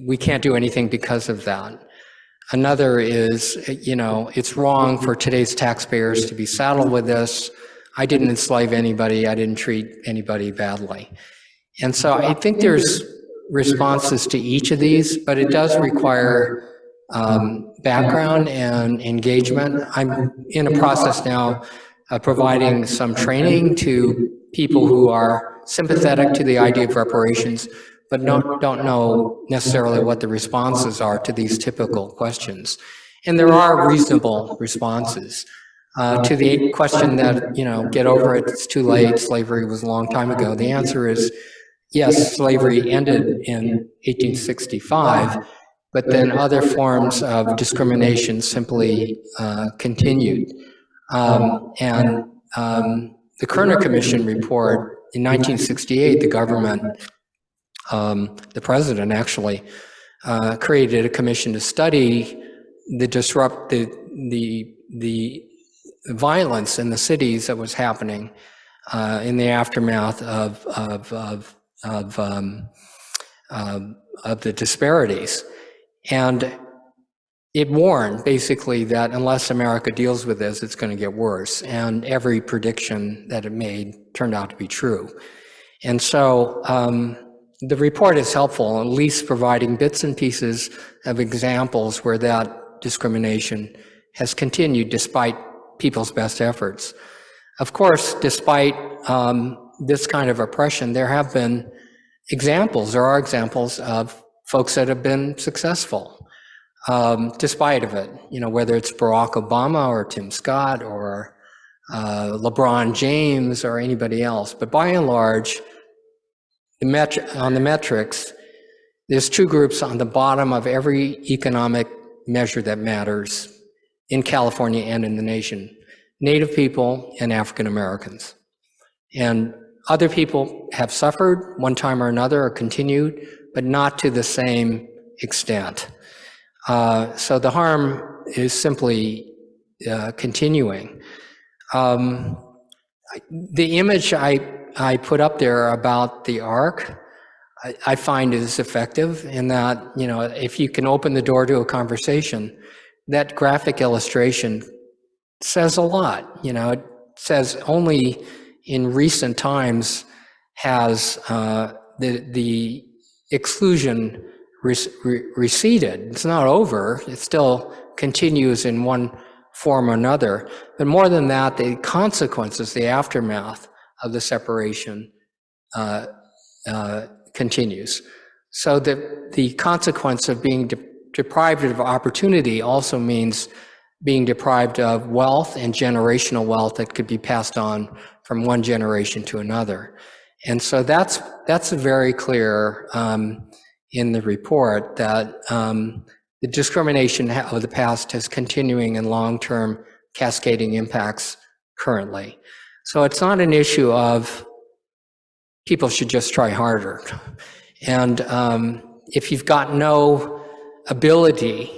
We can't do anything because of that. Another is, it's wrong for today's taxpayers to be saddled with this. I didn't enslave anybody, I didn't treat anybody badly. And so I think there's responses to each of these, but it does require background and engagement. I'm in a process now of providing some training to people who are sympathetic to the idea of reparations, but don't know necessarily what the responses are to these typical questions. And there are reasonable responses. To the question that, get over it, it's too late, slavery was a long time ago, the answer is yes, slavery ended in 1865, but then other forms of discrimination simply continued. The Kerner Commission report in 1968, the government, the president actually, created a commission to study the violence in the cities that was happening in the aftermath of the disparities. And it warned basically that unless America deals with this, it's going to get worse. And every prediction that it made turned out to be true. And so the report is helpful, at least providing bits and pieces of examples where that discrimination has continued despite people's best efforts. Of course, despite this kind of oppression, there are examples of folks that have been successful despite of it, whether it's Barack Obama or Tim Scott or LeBron James or anybody else. But by and large, on the metrics, there's two groups on the bottom of every economic measure that matters in California and in the nation: Native people and African Americans. And other people have suffered one time or another or continued, but not to the same extent. So the harm is simply continuing. The image I put up there about the ark, I find is effective in that, if you can open the door to a conversation, that graphic illustration says a lot. It says only in recent times has the exclusion receded. It's not over. It still continues in one form or another. But more than that, the consequences, the aftermath of the separation continues. So the consequence of being deprived of opportunity also means being deprived of wealth and generational wealth that could be passed on from one generation to another. And so that's very clear in the report that the discrimination of the past has continuing and long-term cascading impacts currently. So it's not an issue of people should just try harder. And if you've got no ability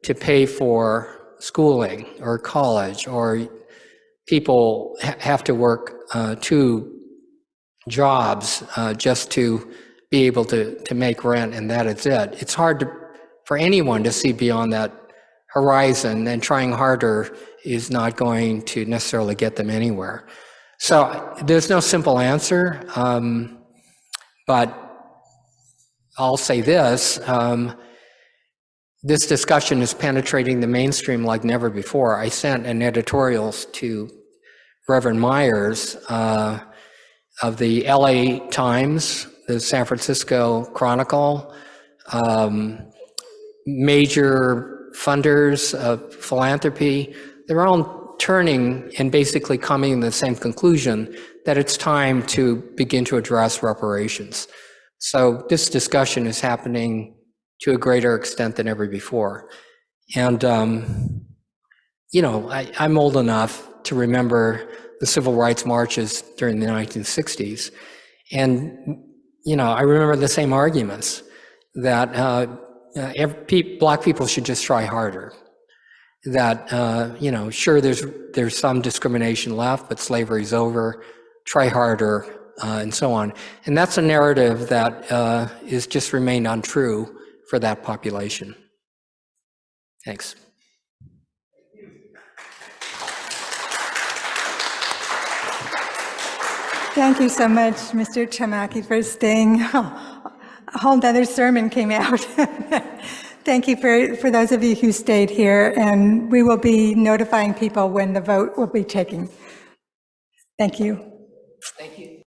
to pay for schooling or college, or people have to work 2 jobs just to be able to make rent, and that is it. It's hard for anyone to see beyond that horizon, and trying harder is not going to necessarily get them anywhere. So there's no simple answer, but I'll say this. This discussion is penetrating the mainstream like never before. I sent an editorials to Reverend Myers of the LA Times, the San Francisco Chronicle, major funders of philanthropy. They're all turning and basically coming to the same conclusion that it's time to begin to address reparations. So this discussion is happening to a greater extent than ever before. And, I'm old enough to remember the civil rights marches during the 1960s. And, I remember the same arguments that Black people should just try harder. That, sure, there's some discrimination left, but slavery's over, try harder, and so on. And that's a narrative that is just remained untrue for that population. Thanks. Thank you so much, Mr. Tamaki, for staying. A whole other sermon came out. Thank you for those of you who stayed here, and we will be notifying people when the vote will be taken. Thank you. Thank you.